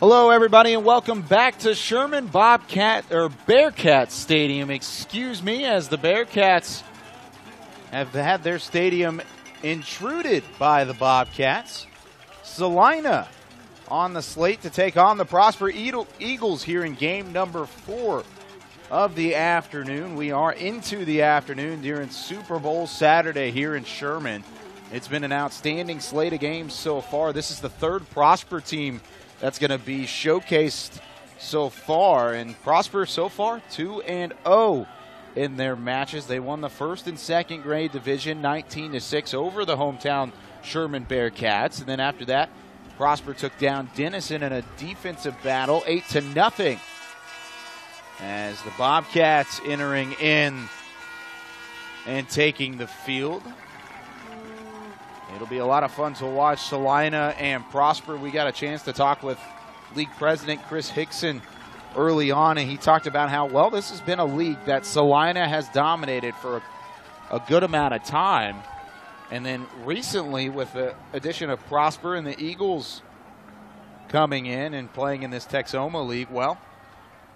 Hello, everybody, and welcome back to Sherman Bearcats Stadium. Excuse me, as the Bearcats have had their stadium intruded by the Bobcats. Celina on the slate to take on the Prosper Eagles here in game number 4 of the afternoon. We are into the afternoon during Super Bowl Saturday here in Sherman. It's been an outstanding slate of games so far. This is the third Prosper team that's going to be showcased so far. And Prosper so far 2-0 in their matches. They won the first and second grade division 19-6 over the hometown Sherman Bearcats. And then after that, Prosper took down Denison in a defensive battle 8-0. As the Bobcats entering in and taking the field. It'll be a lot of fun to watch Celina and Prosper. We got a chance to talk with league president Chris Hickson early on, and he talked about how, well, this has been a league that Celina has dominated for a good amount of time. And then recently, with the addition of Prosper and the Eagles coming in and playing in this Texoma League, well,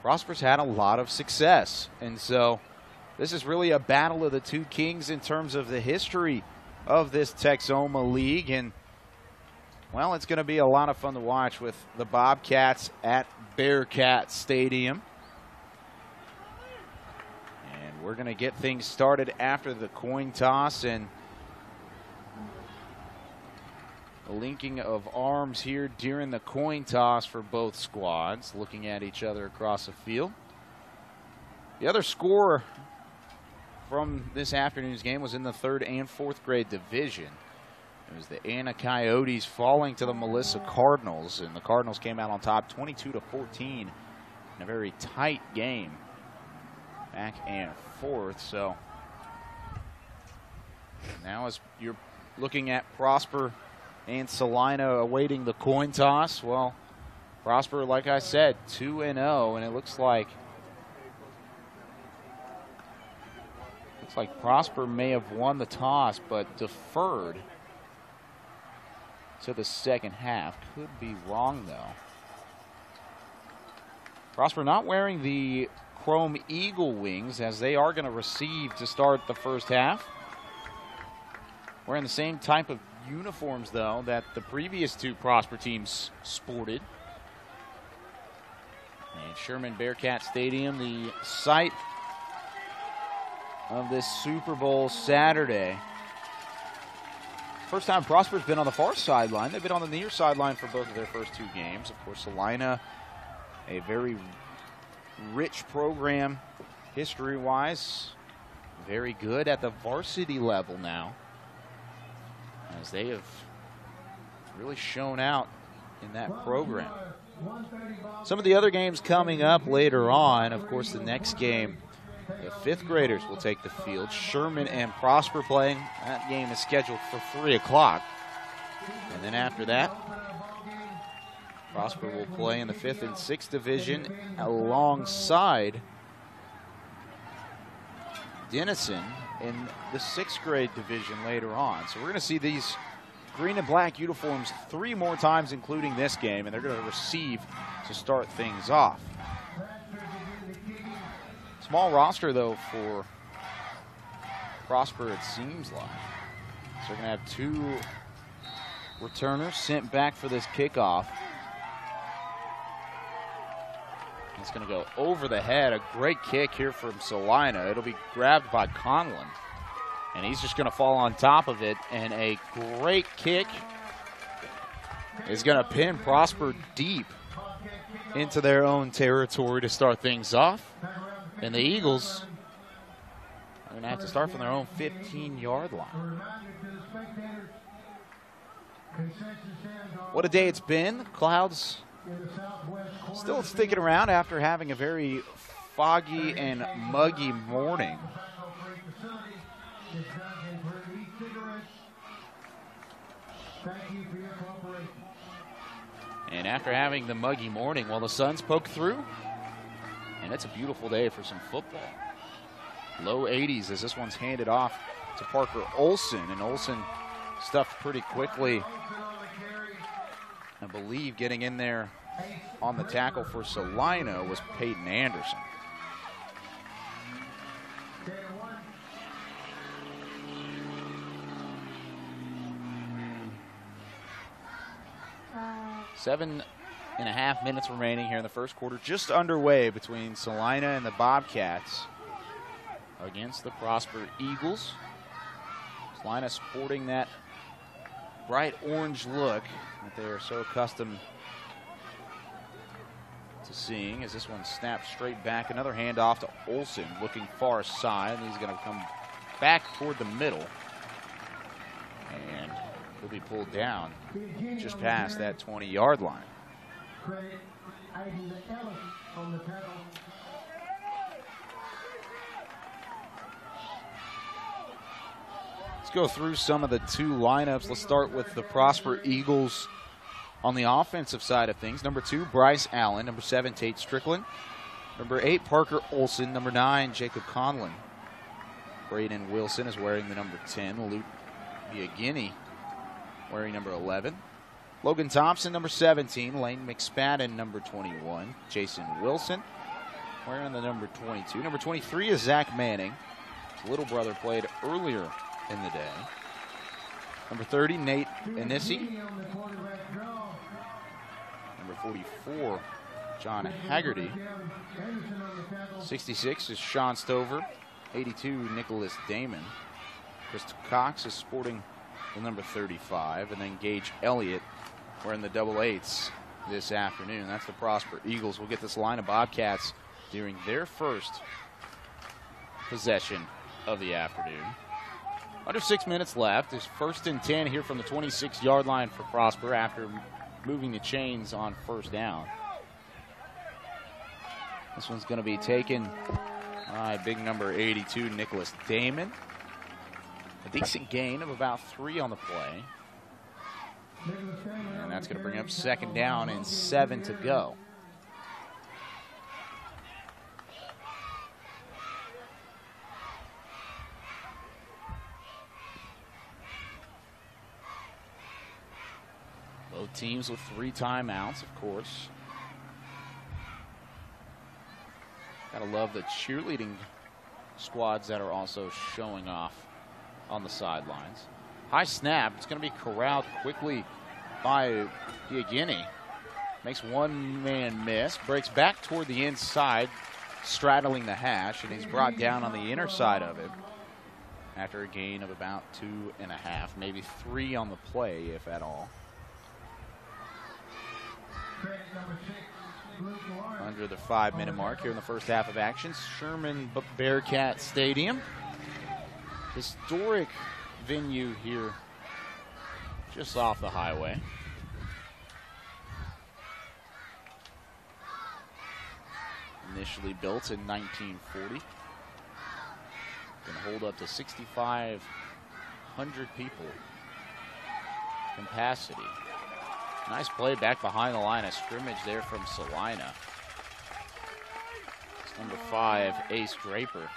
Prosper's had a lot of success. And so this is really a battle of the two kings in terms of the history of this Texoma League. And, well, it's going to be a lot of fun to watch with the Bobcats at Bearcat Stadium. And we're going to get things started after the coin toss and the linking of arms here during the coin toss for both squads, looking at each other across the field. The other score from this afternoon's game was in the third and fourth grade division. It was the Anna Coyotes falling to the Melissa Cardinals, and the Cardinals came out on top 22-14 in a very tight game back and forth. So now as you're looking at Prosper and Celina awaiting the coin toss, well, Prosper, like I said, 2-0, and it looks like Prosper may have won the toss but deferred to the second half. Could be wrong, though. Prosper not wearing the chrome eagle wings, as they are going to receive to start the first half. Wearing the same type of uniforms, though, that the previous two Prosper teams sported. And Sherman Bearcat Stadium, the site of this Super Bowl Saturday. First time Prosper's been on the far sideline. They've been on the near sideline for both of their first two games. Of course, Celina, a very rich program history-wise. Very good at the varsity level now, as they have really shown out in that program. Some of the other games coming up later on, of course, the next game, the fifth graders will take the field. Sherman and Prosper playing. That game is scheduled for 3 o'clock. And then after that, Prosper will play in the 5th and 6th division alongside Denison in the 6th grade division later on. So we're going to see these green and black uniforms 3 more times, including this game, and they're going to receive to start things off. Small roster, though, for Prosper, it seems like. So we're going to have 2 returners sent back for this kickoff. It's going to go over the head. A great kick here from Celina. It'll be grabbed by Conlon, and he's just going to fall on top of it. And a great kick is going to pin Prosper deep into their own territory to start things off. And the Eagles are going to have to start from their own 15-yard line. What a day it's been. Clouds still sticking around after having a very foggy and muggy morning. And after having the muggy morning, well, the sun's poked through. And it's a beautiful day for some football. Low 80s as this one's handed off to Parker Olson. And Olson stuffed pretty quickly. I believe getting in there on the tackle for Celina was Peyton Anderson. Seven and a half minutes remaining here in the first quarter, just underway between Celina and the Bobcats against the Prosper Eagles. Celina sporting that bright orange look that they are so accustomed to seeing, as this one snaps straight back. Another handoff to Olsen, looking far side. He's going to come back toward the middle, and he'll be pulled down just past that 20-yard line. Let's go through some of the two lineups. Let's start with the Prosper Eagles on the offensive side of things. Number 2, Bryce Allen. Number 7, Tate Strickland. Number 8, Parker Olsen. Number 9, Jacob Conlon. Braden Wilson is wearing the number 10. Luke Biagini wearing number 11. Logan Thompson, number 17. Lane McSpadden, number 21. Jason Wilson wearing the number 22. Number 23 is Zach Manning. His little brother played earlier in the day. Number 30, Nate Anissi. Number 44, John Haggerty. 66 is Sean Stover. 82, Nicholas Damon. Crystal Cox is sporting the number 35. And then Gage Elliott wearing the double 8s this afternoon. That's the Prosper Eagles. We'll get this line of Bobcats during their first possession of the afternoon. Under 6 minutes left. There's 1st and 10 here from the 26-yard line for Prosper after moving the chains on first down. This one's going to be taken by big number 82, Nicholas Damon. A decent gain of about 3 on the play. And that's going to bring up 2nd down and 7 to go. Both teams with 3 timeouts, of course. Gotta love the cheerleading squads that are also showing off on the sidelines. High snap. It's going to be corralled quickly by Biagini. Makes one man miss. Breaks back toward the inside, straddling the hash, and he's brought down on the inner side of it after a gain of about 2.5, maybe 3 on the play, if at all. Under the 5-minute mark here in the first half of action. Sherman Bearcat Stadium. Historic venue here just off the highway. Initially built in 1940. Can hold up to 6,500 people capacity. Nice play back behind the line of scrimmage there from Celina. It's number 5, Ace Draper,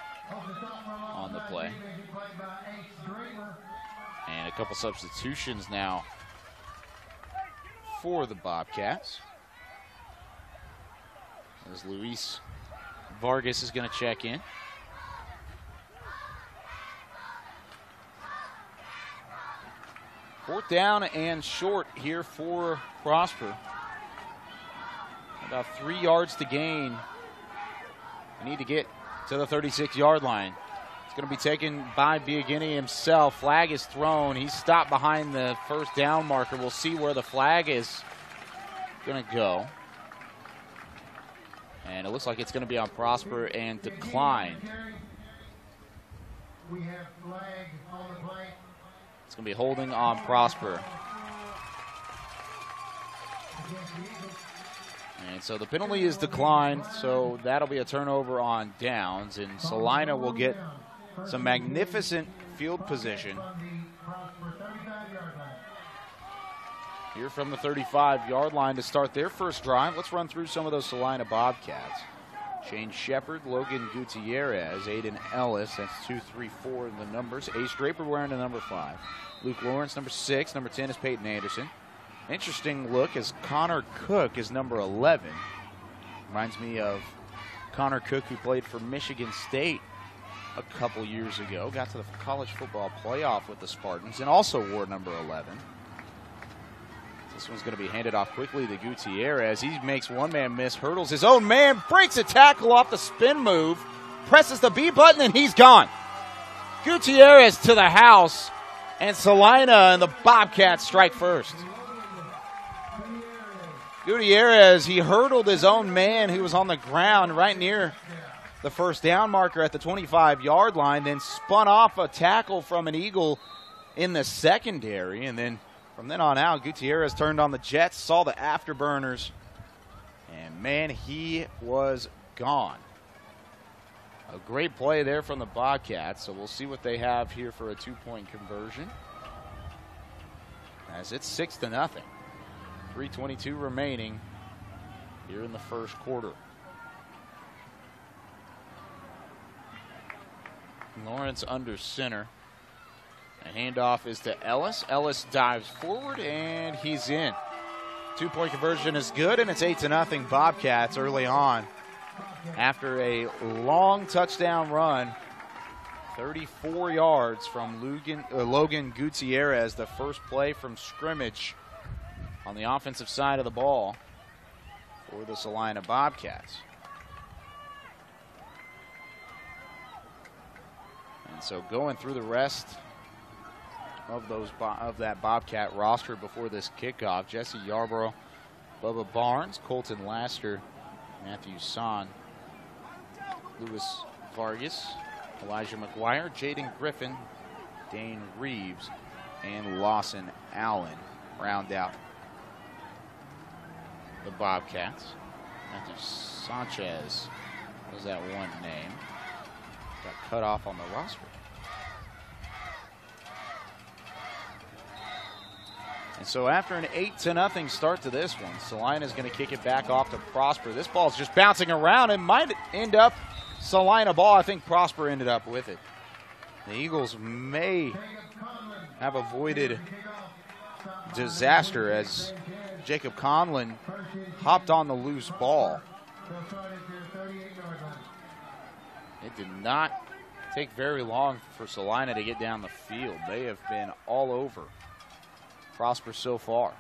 on the play. And a couple substitutions now for the Bobcats, as Luis Vargas is going to check in. Fourth down and short here for Prosper. About 3 yards to gain. They need to get to the 36-yard line. It's going to be taken by Biagini himself. Flag is thrown. He's stopped behind the first down marker. We'll see where the flag is going to go. And it looks like it's going to be on Prosper and declined. We have flag on the play. It's going to be holding on Prosper. And so the penalty is declined, so that'll be a turnover on downs, and Celina will get some magnificent field position here from the 35-yard line to start their first drive. Let's run through some of those Celina Bobcats. Shane Shepard, Logan Gutierrez, Aiden Ellis, that's 2, 3, 4 in the numbers. Ace Draper wearing the number 5. Luke Lawrence, number 6. Number 10 is Peyton Anderson. Interesting look as Connor Cook is number 11. Reminds me of Connor Cook, who played for Michigan State a couple years ago. Got to the college football playoff with the Spartans and also wore number 11. This one's going to be handed off quickly to Gutierrez. He makes one man miss, hurdles his own man, breaks a tackle off the spin move, presses the B button, and he's gone. Gutierrez to the house, and Celina and the Bobcats strike first. Gutierrez, he hurdled his own man who was on the ground right near the first down marker at the 25-yard line, then spun off a tackle from an Eagle in the secondary. And then from then on out, Gutierrez turned on the Jets, saw the afterburners, and man, he was gone. A great play there from the Bobcats, so we'll see what they have here for a two-point conversion. As it's 6-0. 3:22 remaining here in the first quarter. Lawrence under center. The handoff is to Ellis. Ellis dives forward, and he's in. Two-point conversion is good, and it's 8-0 Bobcats early on. After a long touchdown run, 34 yards from Logan Gutierrez, the first play from scrimmage on the offensive side of the ball for the Celina Bobcats. And so going through the rest of that Bobcat roster before this kickoff, Jesse Yarborough, Bubba Barnes, Colton Laster, Matthew Son, Louis Vargas, Elijah McGuire, Jaden Griffin, Dane Reeves, and Lawson Allen round out the Bobcats. Matthew Sanchez was that one name. Got cut off on the roster. And so after an 8-0 start to this one, Celina is going to kick it back off to Prosper. This ball's just bouncing around and might end up Celina ball. I think Prosper ended up with it. The Eagles may have avoided disaster as Jacob Conlon hopped on the loose ball. It did not take very long for Celina to get down the field. They have been all over Prosper so far.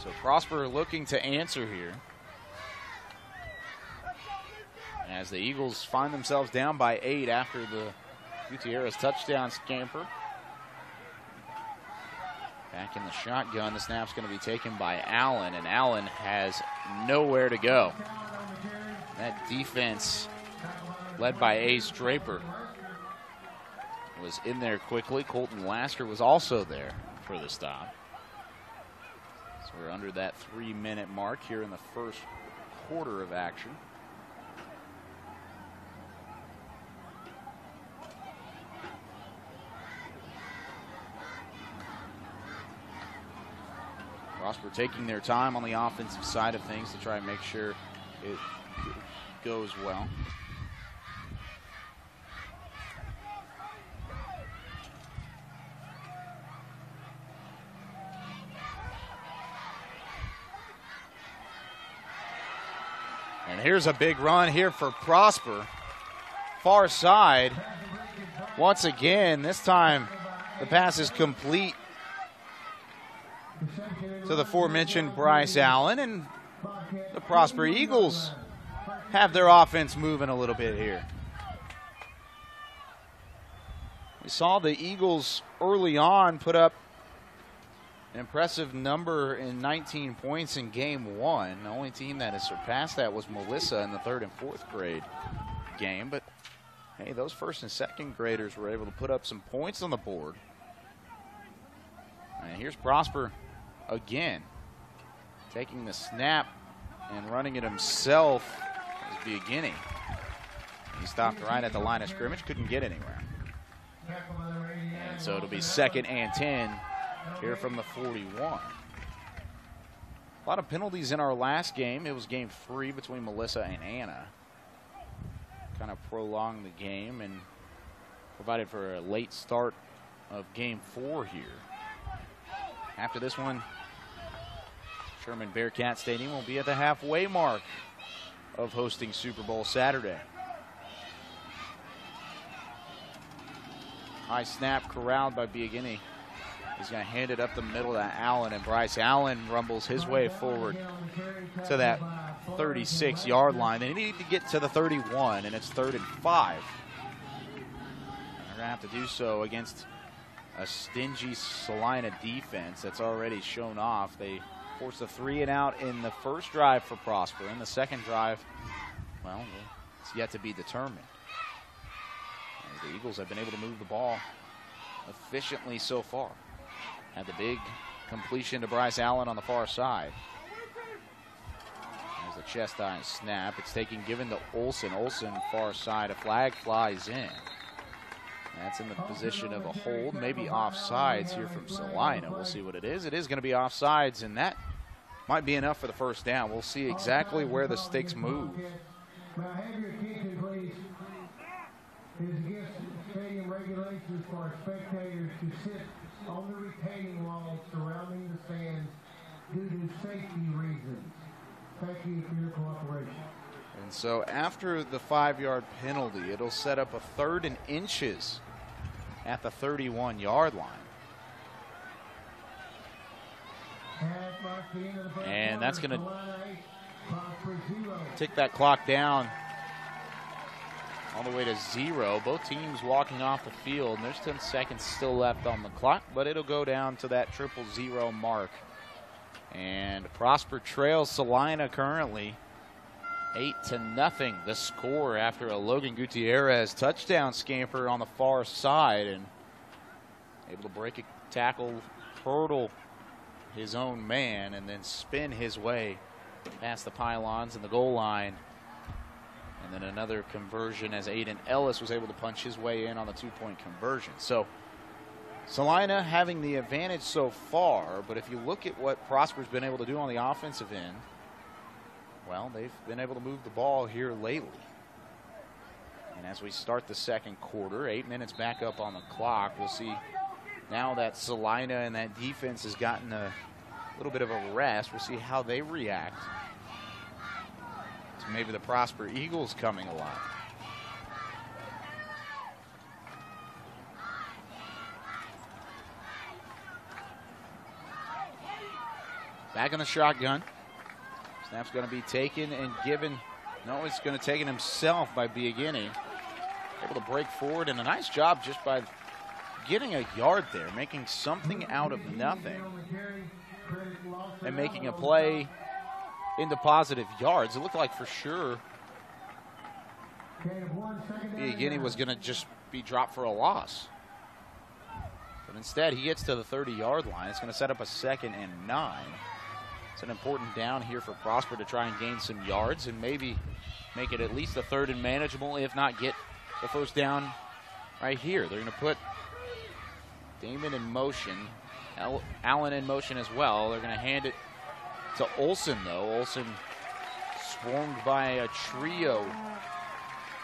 So Prosper looking to answer here as the Eagles find themselves down by 8 after the Gutierrez touchdown scamper. Back in the shotgun, the snap's going to be taken by Allen, and Allen has nowhere to go. That defense, led by Ace Draper, was in there quickly. Colton Laster was also there for the stop. So we're under that 3-minute mark here in the first quarter of action. Prosper taking their time on the offensive side of things to try and make sure it goes well. And here's a big run here for Prosper. Far side. Once again, this time the pass is complete to the aforementioned Bryce Allen, and the Prosper Eagles have their offense moving a little bit here. We saw the Eagles early on put up an impressive number in 19 points in game 1. The only team that has surpassed that was Melissa in the 3rd and 4th grade game, but hey, those 1st and 2nd graders were able to put up some points on the board. And here's Prosper again, taking the snap and running it himself at the beginning. He stopped right at the line of scrimmage, couldn't get anywhere. And so it'll be 2nd and 10 here from the 41. A lot of penalties in our last game. It was game 3 between Melissa and Anna. Kind of prolonged the game and provided for a late start of game 4 here. After this one, Sherman Bearcat Stadium will be at the halfway mark of hosting Super Bowl Saturday. High snap corralled by Biagini. He's going to hand it up the middle to Allen, and Bryce Allen rumbles his way forward to that 36-yard line. They need to get to the 31, and it's 3rd and 5. They're going to have to do so against a stingy Celina defense that's already shown off. They forced a 3-and-out in the first drive for Prosper. In the second drive, well, it's yet to be determined. As the Eagles have been able to move the ball efficiently so far. Had the big completion to Bryce Allen on the far side. There's the chest high snap. It's given to Olsen. Olsen, far side. A flag flies in. That's in the position of a hold, maybe offsides here from Celina. We'll see what it is. It is going to be offsides, and that might be enough for the first down. We'll see exactly where the sticks move. Now have your attention, please. It is against stadium regulations for spectators to sit on the retaining walls surrounding the stands due to safety reasons. Thank you for your cooperation. And so after the 5-yard penalty, it'll set up a 3rd and inches at the 31-yard line. And that's going to tick that clock down all the way to 0. Both teams walking off the field, and there's 10 seconds still left on the clock, but it'll go down to that 0-0 mark. And Prosper trails Celina currently 8-0, the score after a Logan Gutierrez touchdown scamper on the far side, and able to break a tackle, hurdle his own man, and then spin his way past the pylons and the goal line. And then another conversion as Aiden Ellis was able to punch his way in on the 2-point conversion. So Celina having the advantage so far, but if you look at what Prosper's been able to do on the offensive end, well, they've been able to move the ball here lately. And as we start the second quarter, 8 minutes back up on the clock, we'll see now that Celina and that defense has gotten a little bit of a rest. We'll see how they react to maybe the Prosper Eagles coming alive. Back in the shotgun. Snap's going to be taken and given. No, it's going to take it himself by Biagini. Able to break forward, and a nice job just by getting a yard there, making something out of nothing, and making a play into positive yards. It looked like for sure Biagini was going to just be dropped for a loss. But instead, he gets to the 30-yard line. It's going to set up a 2nd and 9. It's an important down here for Prosper to try and gain some yards and maybe make it at least a 3rd and manageable, if not get the first down right here. They're going to put Damon in motion, Allen in motion as well. They're going to hand it to Olsen, though. Olsen swarmed by a trio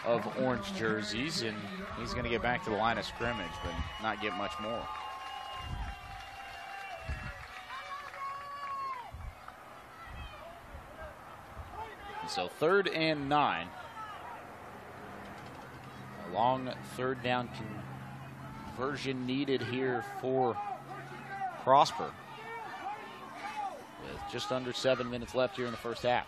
of orange jerseys, and he's going to get back to the line of scrimmage, but not get much more. So 3rd and 9. A long 3rd down conversion needed here for Prosper, with just under 7 minutes left here in the first half.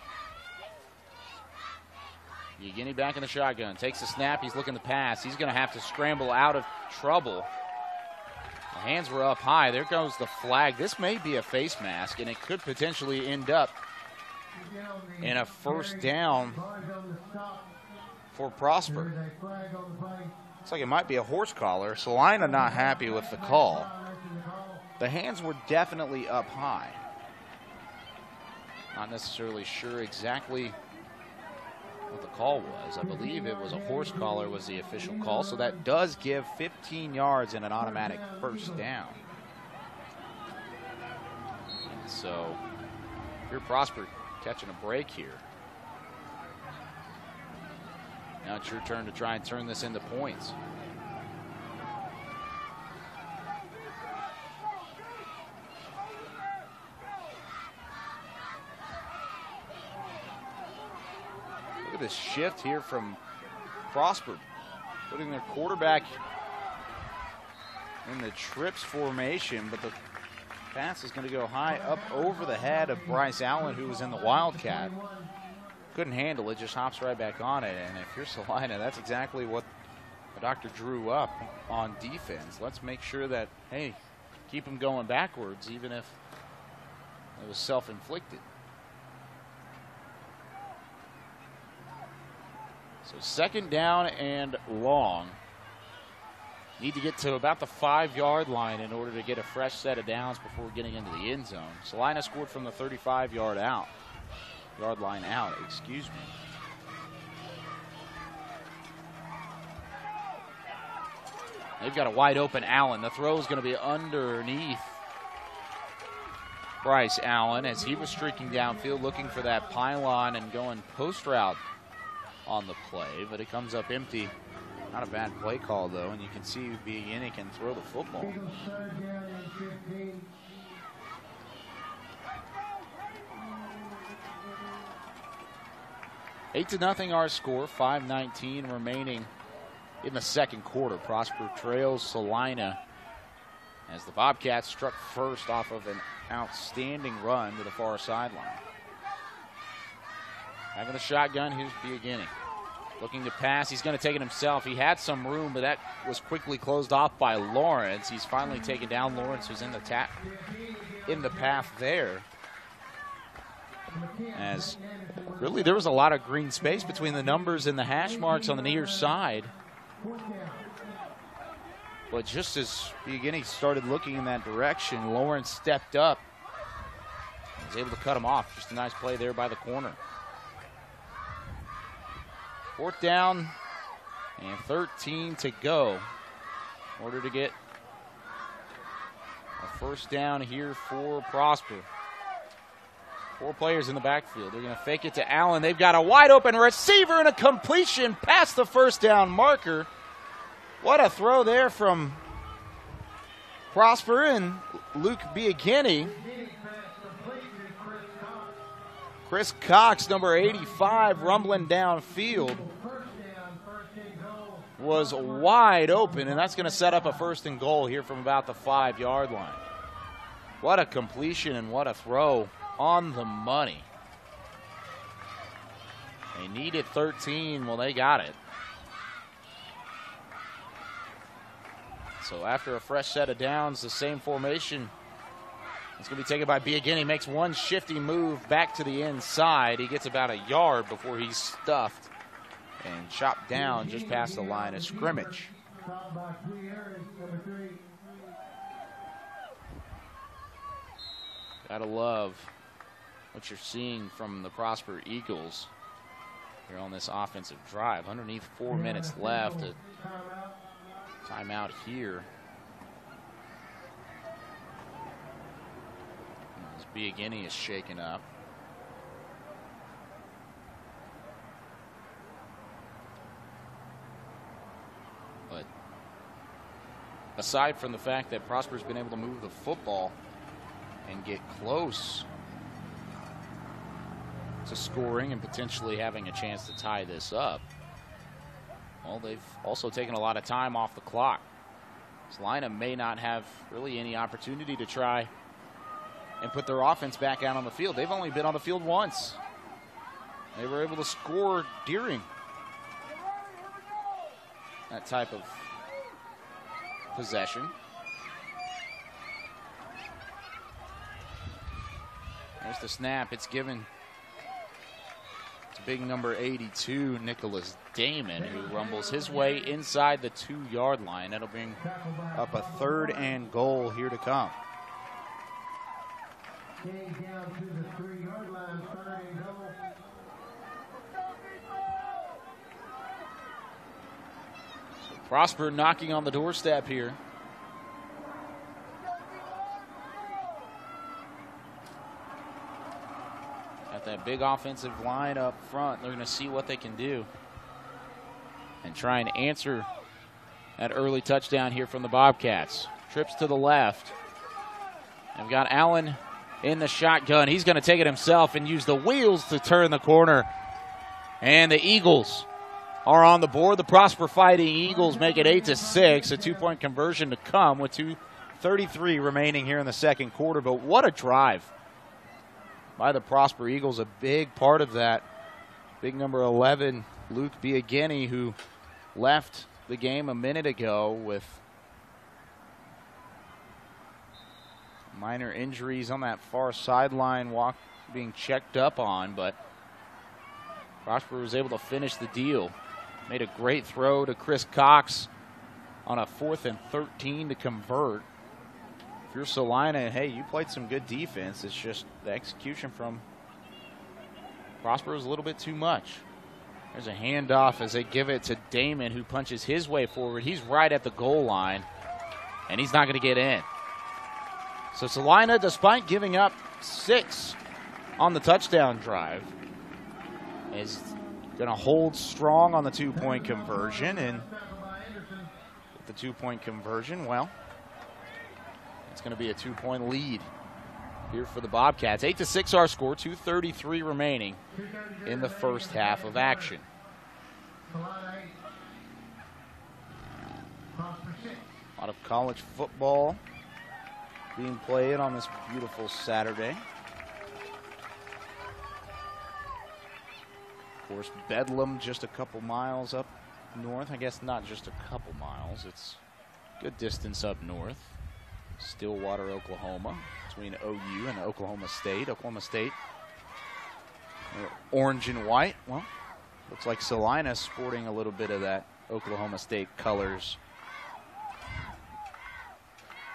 Biagini back in the shotgun, takes the snap, he's looking to pass. He's going to have to scramble out of trouble. The hands were up high. There goes the flag. This may be a face mask, and it could potentially end up in a first down for Prosper. Looks like it might be a horse collar. Celina not happy with the call. The hands were definitely up high. Not necessarily sure exactly what the call was. I believe it was a horse collar was the official call, so that does give 15 yards and an automatic first down. So Here, Prosper catching a break here. Now it's your turn to try and turn this into points. Look at this shift here from Prosper, putting their quarterback in the trips formation, but the pass is going to go high up over the head of Bryce Allen, who was in the Wildcat. Couldn't handle it, just hops right back on it. And if you're Celina, that's exactly what the doctor drew up on defense. Let's make sure that, hey, keep them going backwards, even if it was self-inflicted. So 2nd down and long. Need to get to about the 5-yard line in order to get a fresh set of downs before getting into the end zone. Celina scored from the 35-yard line out, excuse me. They've got a wide open Allen. The throw is going to be underneath Bryce Allen as he was streaking downfield looking for that pylon and going post route on the play, but it comes up empty. Not a bad play call, though, and you can see Biagini can throw the football. 8-0 our score, 5:19 remaining in the 2nd quarter. Prosper trails Celina as the Bobcats struck first off of an outstanding run to the far sideline. Having the shotgun, here's Biagini. Looking to pass, he's going to take it himself. He had some room, but that was quickly closed off by Lawrence. He's finally taken down Lawrence, who's in the path there. As really there was a lot of green space between the numbers and the hash marks on the near side. But just as Biagini started looking in that direction, Lawrence stepped up. Was able to cut him off. Just a nice play there by the corner. 4th down and 13 to go in order to get a 1st down here for Prosper. 4 players in the backfield. They're going to fake it to Allen. They've got a wide open receiver and a completion past the 1st down marker. What a throw there from Prosper and Luke Biagini. Chris Cox, number 85, rumbling downfield, was wide open, and that's going to set up a 1st and goal here from about the 5-yard line. What a completion and what a throw on the money. They needed 13. Well, they got it. So after a fresh set of downs, the same formation. It's going to be taken by Biagini. Makes one shifty move back to the inside. He gets about a yard before he's stuffed and chopped down just past the line of scrimmage. Gotta love what you're seeing from the Prosper Eagles here on this offensive drive. Underneath 4 minutes left. A timeout here. Biagini is shaken up. But aside from the fact that Prosper's been able to move the football and get close to scoring and potentially having a chance to tie this up, well, they've also taken a lot of time off the clock. Celina may not have really any opportunity to try and put their offense back out on the field. They've only been on the field once. They were able to score during that type of possession. There's the snap. It's given to big number 82, Nicholas Damon, who rumbles his way inside the 2-yard line. That'll bring up a 3rd and goal here to come. Down to the 3-yard line, 3rd and goal. So Prosper knocking on the doorstep here. big offensive line up front. They're going to see what they can do and try and answer that early touchdown here from the Bobcats. Trips to the left. They've got Allen in the shotgun. He's going to take it himself and use the wheels to turn the corner. And the Eagles are on the board. The Prosper Fighting Eagles make it 8-6. A 2-point conversion to come with 2:33 remaining here in the second quarter. But what a drive by the Prosper Eagles. A big part of that. Big number 11, Luke Biagini, who left the game a minute ago with minor injuries on that far sideline, being checked up on, but Prosper was able to finish the deal. Made a great throw to Chris Cox on a 4th and 13 to convert. If you're Celina, hey, you played some good defense. It's just the execution from Prosper was a little bit too much. There's a handoff as they give it to Damon, who punches his way forward. He's right at the goal line, and he's not going to get in. So Celina, despite giving up 6 on the touchdown drive, is going to hold strong on the 2-point conversion. And with the 2-point conversion, well, it's going to be a 2-point lead here for the Bobcats. 8-6 our score, 2:33 remaining in the first half of action. A lot of college football being played on this beautiful Saturday. Of course, Bedlam just a couple miles up north. I guess not just a couple miles. It's a good distance up north. Stillwater, Oklahoma, between OU and Oklahoma State. Oklahoma State, orange and white. Well, looks like Celina sporting a little bit of that Oklahoma State colors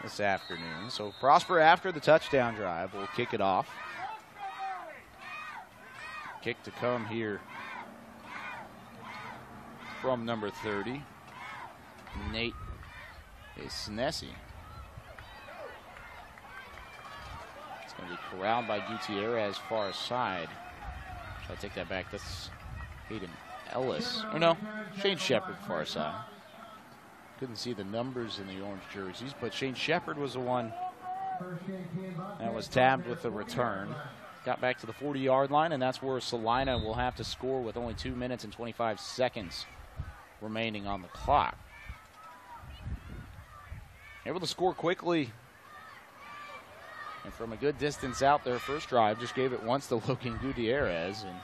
this afternoon. So Prosper, after the touchdown drive, will kick it off. Kick to come here from number 30, Nate Isnesi. It's going to be corralled by Gutierrez far side. So I take that back. That's Hayden Ellis. Oh no, Shane Shepard far side. Couldn't see the numbers in the orange jerseys, but Shane Shepard was the one that was tabbed with the return. Got back to the 40-yard line, and that's where Celina will have to score with only 2 minutes and 25 seconds remaining on the clock. Able to score quickly and from a good distance out there. First drive just gave it once to Logan Gutierrez, and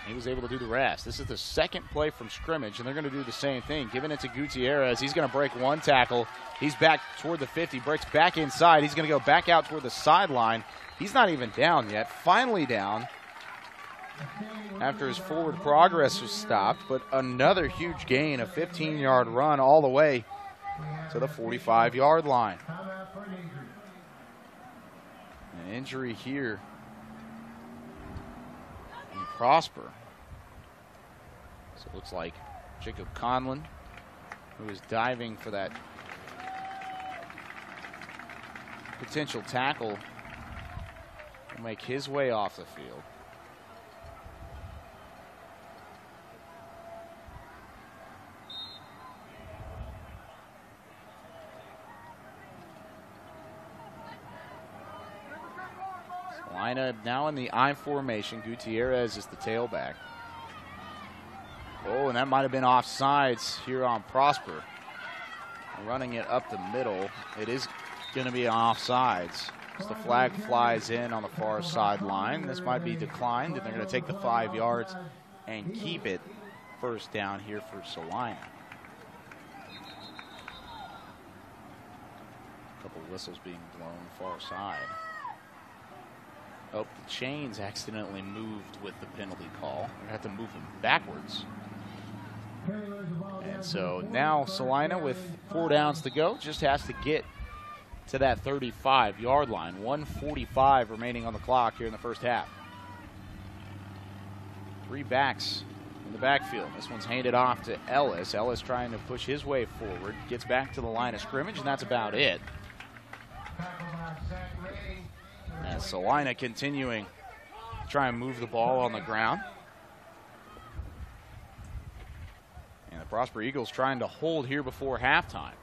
he was able to do the rest. This is the second play from scrimmage, and they're going to do the same thing. Giving it to Gutierrez. He's going to break one tackle. He's back toward the 50, breaks back inside. He's going to go back out toward the sideline. He's not even down yet. Finally down after his forward progress was stopped, but another huge gain, a 15-yard run all the way to the 45-yard line. An injury here in Prosper. So it looks like Jacob Conlon, who is diving for that potential tackle, will make his way off the field. Celina now in the I formation. Gutierrez is the tailback. Oh, and that might have been offsides here on Prosper. Running it up the middle. It is going to be offsides. As the flag flies in on the far sideline. This might be declined, and they're going to take the 5 yards and keep it first down here for Celina. A couple whistles being blown far side. Oh, the chains accidentally moved with the penalty call. We have to move them backwards. And so now Celina, with 4 downs to go, just has to get to that 35-yard line. 1:45 remaining on the clock here in the first half. 3 backs in the backfield. This one's handed off to Ellis. Ellis trying to push his way forward. Gets back to the line of scrimmage, and that's about it. And Celina continuing try and move the ball on the ground. And the Prosper Eagles trying to hold here before halftime.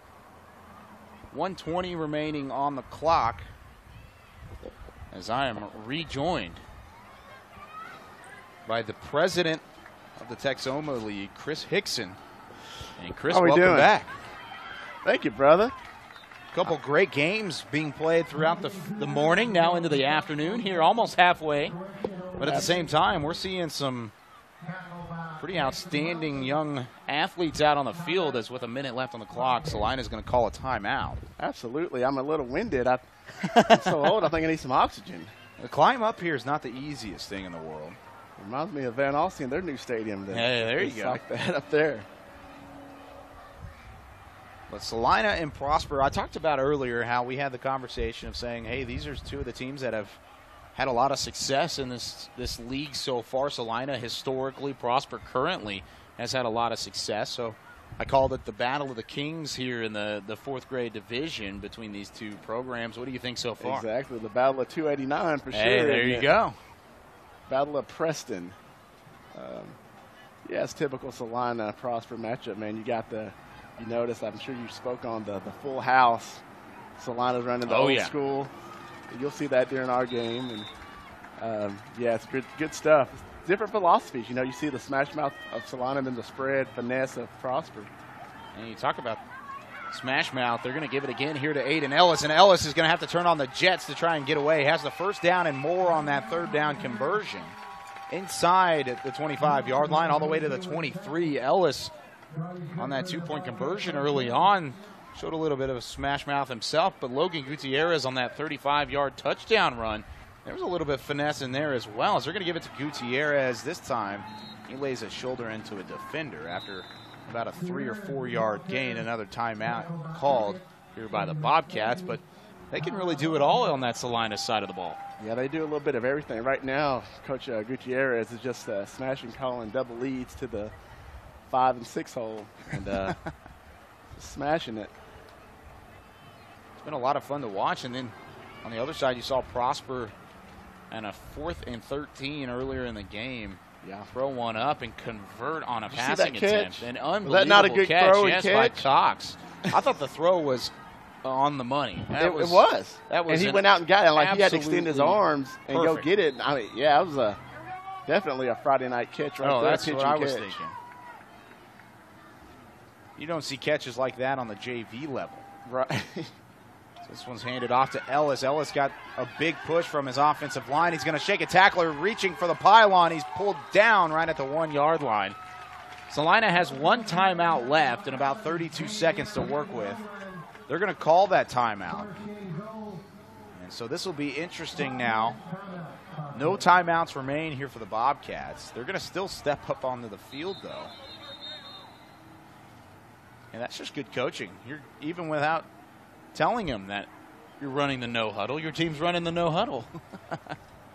1:20 remaining on the clock as I am rejoined by the president of the Texoma League, Chris Hickson. And Chris, welcome back. Thank you, brother. A couple great games being played throughout the morning, now into the afternoon here, almost halfway. But at the same time, we're seeing some pretty outstanding young athletes out on the field as with a minute left on the clock, Celina's going to call a timeout. Absolutely. I'm a little winded. I'm so old, I think I need some oxygen. The climb up here is not the easiest thing in the world. Reminds me of Van Alstyne, their new stadium. Hey, there you go. Like that up there. But Celina and Prosper, I talked about earlier how we had the conversation of saying, hey, these are two of the teams that have had a lot of success in this league so far. Celina historically, Prosper currently has had a lot of success. So I called it the Battle of the Kings here in the 4th grade division between these two programs. What do you think so far? Exactly, the Battle of 289 for sure. Hey, there you go. Battle of Preston. Yeah, it's typical Celina Prosper matchup, man. You notice, I'm sure you spoke on the full house. Celina's running the old school. You'll see that during our game. And yeah, it's good stuff. It's different philosophies. You know, you see the smash mouth of Celina and then the spread finesse of Prosper. And you talk about smash mouth. They're going to give it again here to Aiden Ellis. And Ellis is going to have to turn on the jets to try and get away. Has the first down and more on that 3rd down conversion. Inside at the 25-yard line all the way to the 23. Ellis on that 2-point conversion early on showed a little bit of a smash mouth himself, but Logan Gutierrez on that 35-yard touchdown run, there was a little bit of finesse in there as well. As they're going to give it to Gutierrez this time. He lays his shoulder into a defender after about a 3 or 4 yard gain. Another timeout called here by the Bobcats, but they can really do it all on that Celina side of the ball. Yeah, they do a little bit of everything. Right now, Coach Gutierrez is just smashing, calling double leads to the 5 and 6 hole and smashing it. It's been a lot of fun to watch. And then on the other side, you saw Prosper and a 4th and 13 earlier in the game. Yeah, throw one up and convert on a passing attempt. An unbelievable was that not a good catch, throw yes, by Cox. I thought the throw was on the money. It was. That was. And he went out and got it. Like he had to extend his arms and go get it. I mean, yeah, it was definitely a Friday night catch right there. Oh, that's what I was thinking. You don't see catches like that on the JV level. Right. This one's handed off to Ellis. Ellis got a big push from his offensive line. He's going to shake a tackler, reaching for the pylon. He's pulled down right at the 1-yard line. Celina has 1 timeout left and about 32 seconds to work with. They're going to call that timeout. And so this will be interesting now. No timeouts remain here for the Bobcats. They're going to still step up onto the field, though. And that's just good coaching. You're even without telling them that you're running the no huddle. Your team's running the no huddle.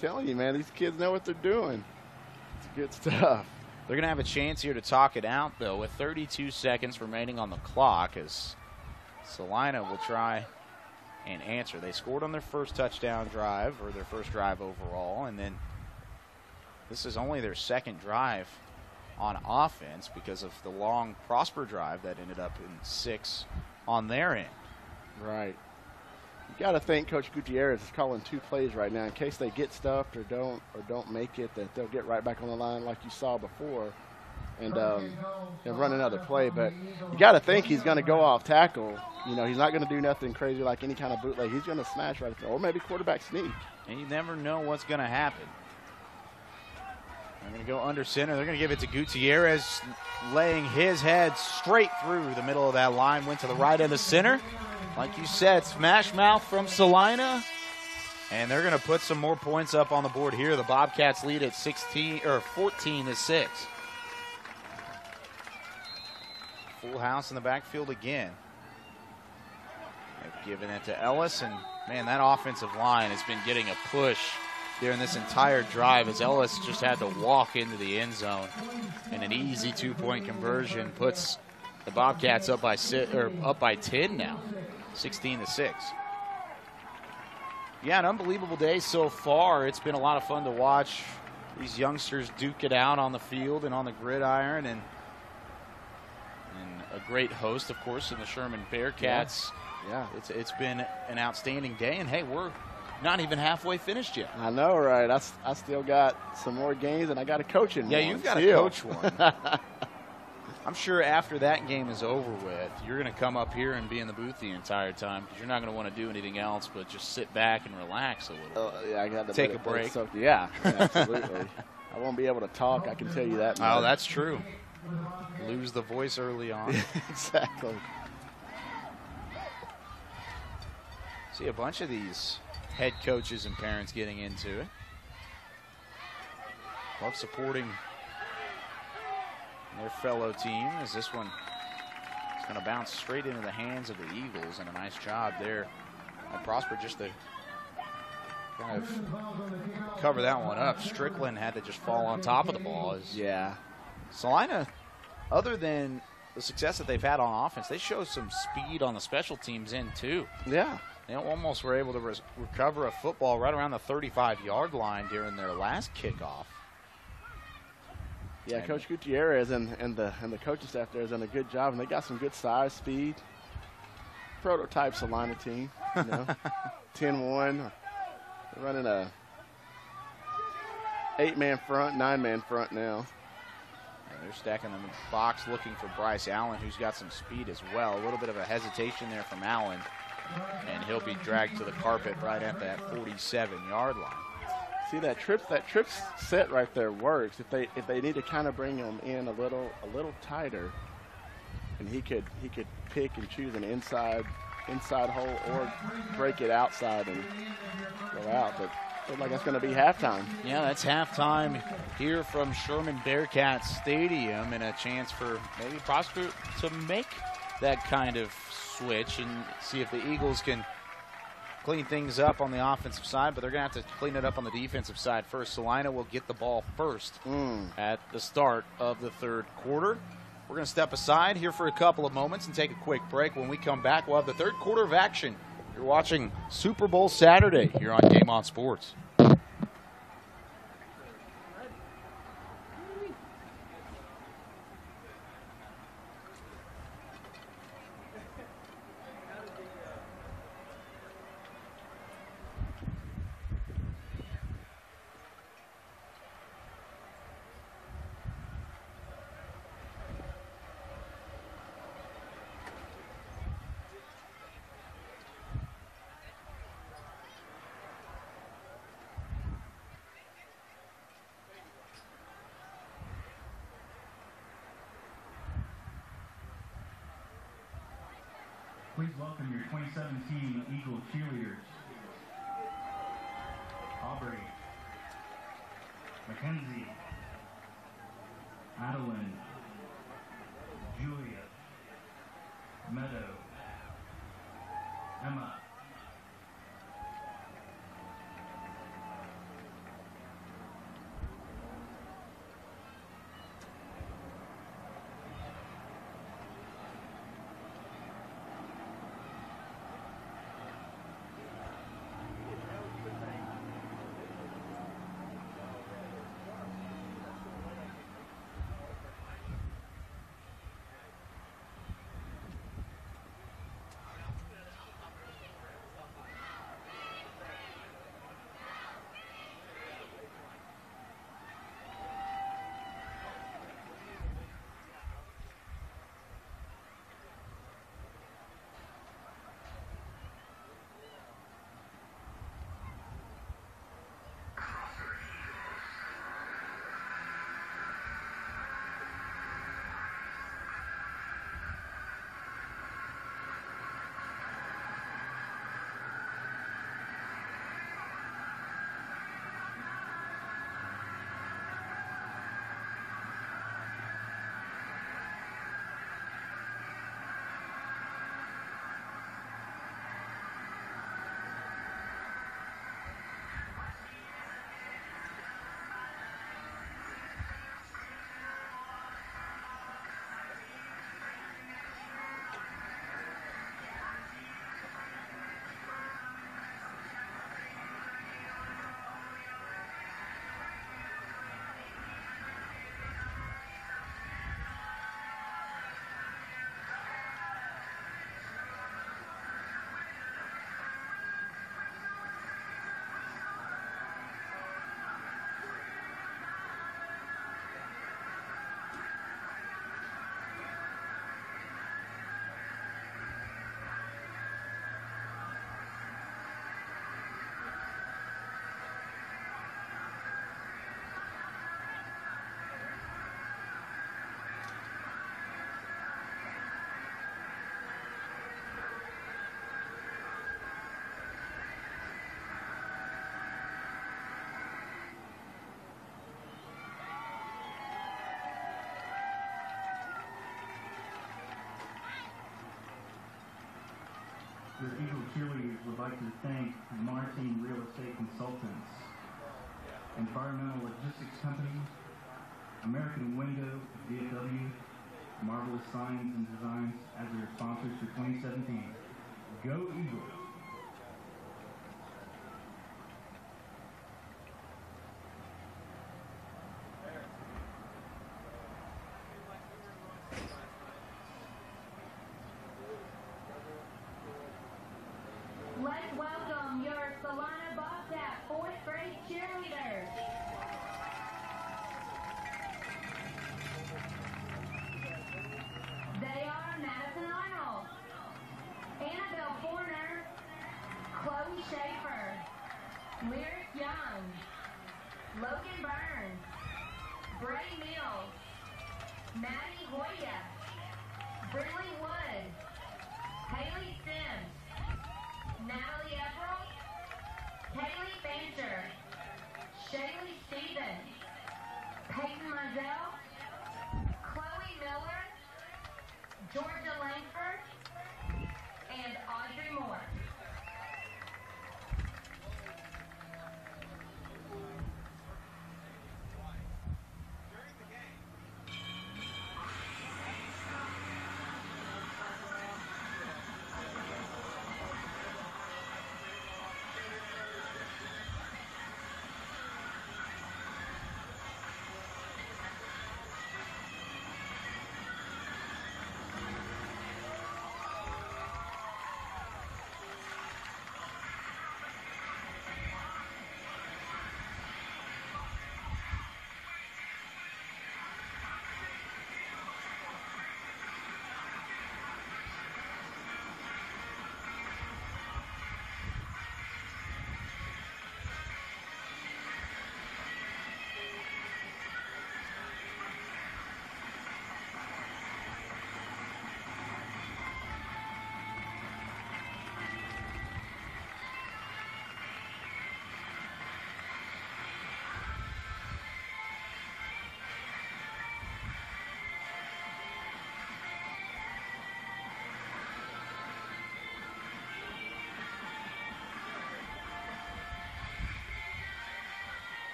Telling you, man, these kids know what they're doing. It's good stuff. They're going to have a chance here to talk it out, though, with 32 seconds remaining on the clock as Celina will try and answer. They scored on their first touchdown drive, or their first drive overall, and then this is only their 2nd drive on offense because of the long Prosper drive that ended up in 6 on their end. Right. You got to think Coach Gutierrez is calling 2 plays right now in case they get stuffed or don't make it, that they'll get right back on the line like you saw before and run another play. But you got to think he's going to go off tackle. You know, he's not going to do nothing crazy like any kind of bootleg. He's going to smash right there, or maybe quarterback sneak. And you never know what's going to happen. They're going to go under center. They're going to give it to Gutierrez, laying his head straight through the middle of that line. Went to the right of the center. Like you said, smash mouth from Celina. And they're going to put some more points up on the board here. The Bobcats lead at 14-6. Full house in the backfield again. They've given it to Ellis. And, man, that offensive line has been getting a push during this entire drive as Ellis just had to walk into the end zone. And an easy 2-point conversion puts the Bobcats up by 10 now, 16-6. Yeah, an unbelievable day so far. It's been a lot of fun to watch these youngsters duke it out on the field and on the gridiron, and a great host, of course, in the Sherman Bearcats. Yeah. It's been an outstanding day, and hey, we're not even halfway finished yet. I know, right? I still got some more games, and I got to coach in one. Yeah, you've got to coach one. I'm sure after that game is over with, you're going to come up here and be in the booth the entire time because you're not going to want to do anything else but just sit back and relax a little. Yeah, I got to take a break. Yeah, absolutely. I won't be able to talk, I can tell you that. Oh, that's true. Lose the voice early on. Exactly. See a bunch of these head coaches and parents getting into it. Love supporting their fellow team as this one is going to bounce straight into the hands of the Eagles, and a nice job there by Prosper just to kind of cover that one up. Strickland had to just fall on top of the ball. Yeah. Celina, other than the success that they've had on offense, they show some speed on the special teams end too. Yeah. They almost were able to recover a football right around the 35-yard line during their last kickoff. Yeah, Coach Gutierrez and the coaching staff there has done a good job, and they got some good size, speed. Prototype Celina team, 10-1. They're running a 8-man front, 9-man front now. They're stacking them in the box looking for Bryce Allen, who's got some speed as well. A little bit of a hesitation there from Allen, and he'll be dragged to the carpet right at that 47-yard line. See, that trip set right there works. If they need to kind of bring him in a little tighter, and he could pick and choose an inside hole or break it outside and go out. But looks like that's going to be halftime. Yeah, that's halftime here from Sherman Bearcats Stadium, and a chance for maybe Prosper to make that kind of switch and see if the Eagles can clean things up on the offensive side, but they're going to have to clean it up on the defensive side first. Celina will get the ball first at the start of the third quarter. We're going to step aside here for a couple of moments and take a quick break. When we come back, we'll have the third quarter of action. You're watching Super Bowl Saturday here on Game On Sports. Please welcome your 2017 Eagle cheerleaders. Aubrey, Mackenzie, Adeline, Julia, Meadow, Emma, Your Eagle cheerleaders would like to thank Martin Real Estate Consultants, Environmental Logistics Company, American Window, DFW, Marvelous Signs and Designs as their sponsors for 2017. Go Eagles! Let's welcome your Celina Bobcat 4th grade cheerleaders. They are Madison Arnold, Annabelle Forner, Chloe Schaefer, Lyric Young, Logan Burns, Bray Mills, Maddie Hoya, Brinley Wood, Haley Sims, Natalie Everett, Kaylee Fancher, Shaylee Stevens, Peyton Mizell, Chloe Miller, Georgia Langford, and Audrey Moore.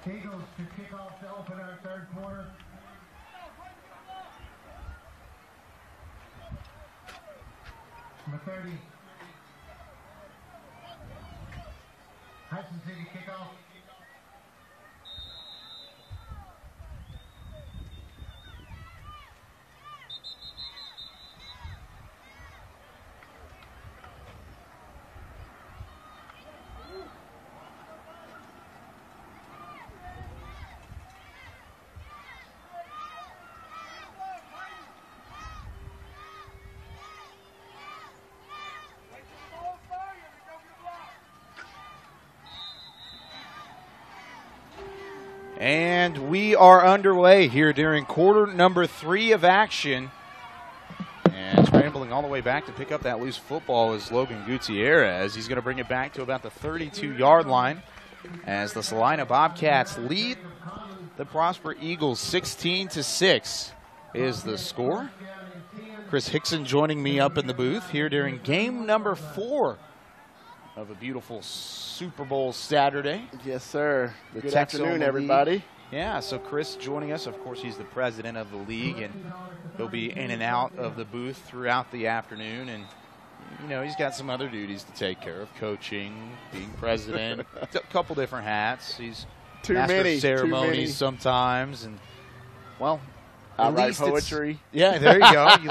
Eagles to kick off to open our third quarter. Number 30. Hudson City kickoff. And we are underway here during quarter number 3 of action. And scrambling all the way back to pick up that loose football is Logan Gutierrez. He's going to bring it back to about the 32-yard line as the Celina Bobcats lead the Prosper Eagles 16-6 is the score. Chris Hickson joining me up in the booth here during game number 4 of a beautiful Super Bowl Saturday. Yes, sir. The Good Texas afternoon, everybody. League. Yeah, so Chris joining us. Of course, he's the president of the league, and he'll be in and out of the booth throughout the afternoon. And, you know, he's got some other duties to take care of, coaching, being president, a couple different hats. He's master of ceremonies sometimes. And, well, I write poetry. Yeah, there you go. You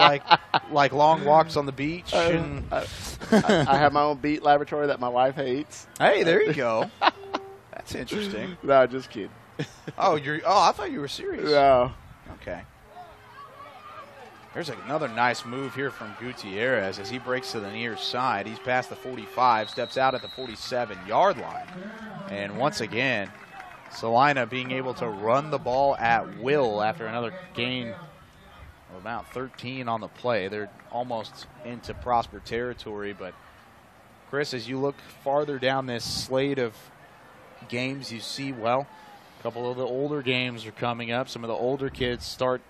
like long walks on the beach. And I have my own beat laboratory that my wife hates. Hey, there you go. That's interesting. No, just kidding. Oh, I thought you were serious. No. Okay. There's another nice move here from Gutierrez as he breaks to the near side. He's past the 45, steps out at the 47-yard line. And once again, Celina being able to run the ball at will after another gain of about 13 on the play. They're almost into Prosper territory, but Chris, as you look farther down this slate of games, you see, well, a couple of the older games are coming up. Some of the older kids start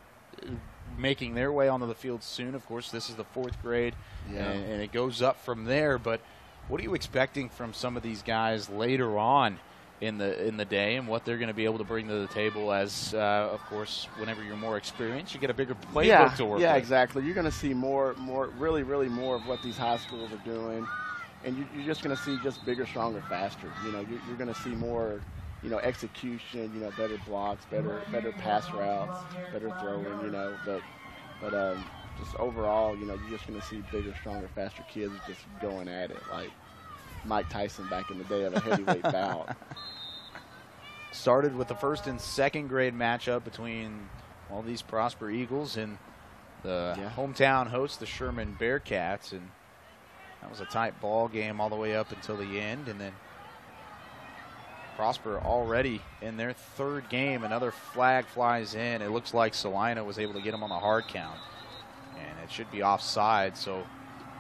making their way onto the field soon. Of course, this is the 4th grade, and it goes up from there. But what are you expecting from some of these guys later on in the day, and what they're going to be able to bring to the table as, of course, whenever you're more experienced, you get a bigger playbook to work with? Yeah, exactly. You're going to see really more of what these high schools are doing, and you're just going to see just bigger, stronger, faster. You know, you're going to see more, you know, execution, you know, better blocks, better pass routes, better throwing, you know, but just overall, you know, you're just going to see bigger, stronger, faster kids just going at it like Mike Tyson back in the day of a heavyweight bout. Started with the 1st and 2nd grade matchup between all these Prosper Eagles and the hometown hosts, the Sherman Bearcats, and that was a tight ball game all the way up until the end. And then Prosper already in their 3rd game, another flag flies in. It looks like Celina was able to get them on the hard count, and it should be offside. So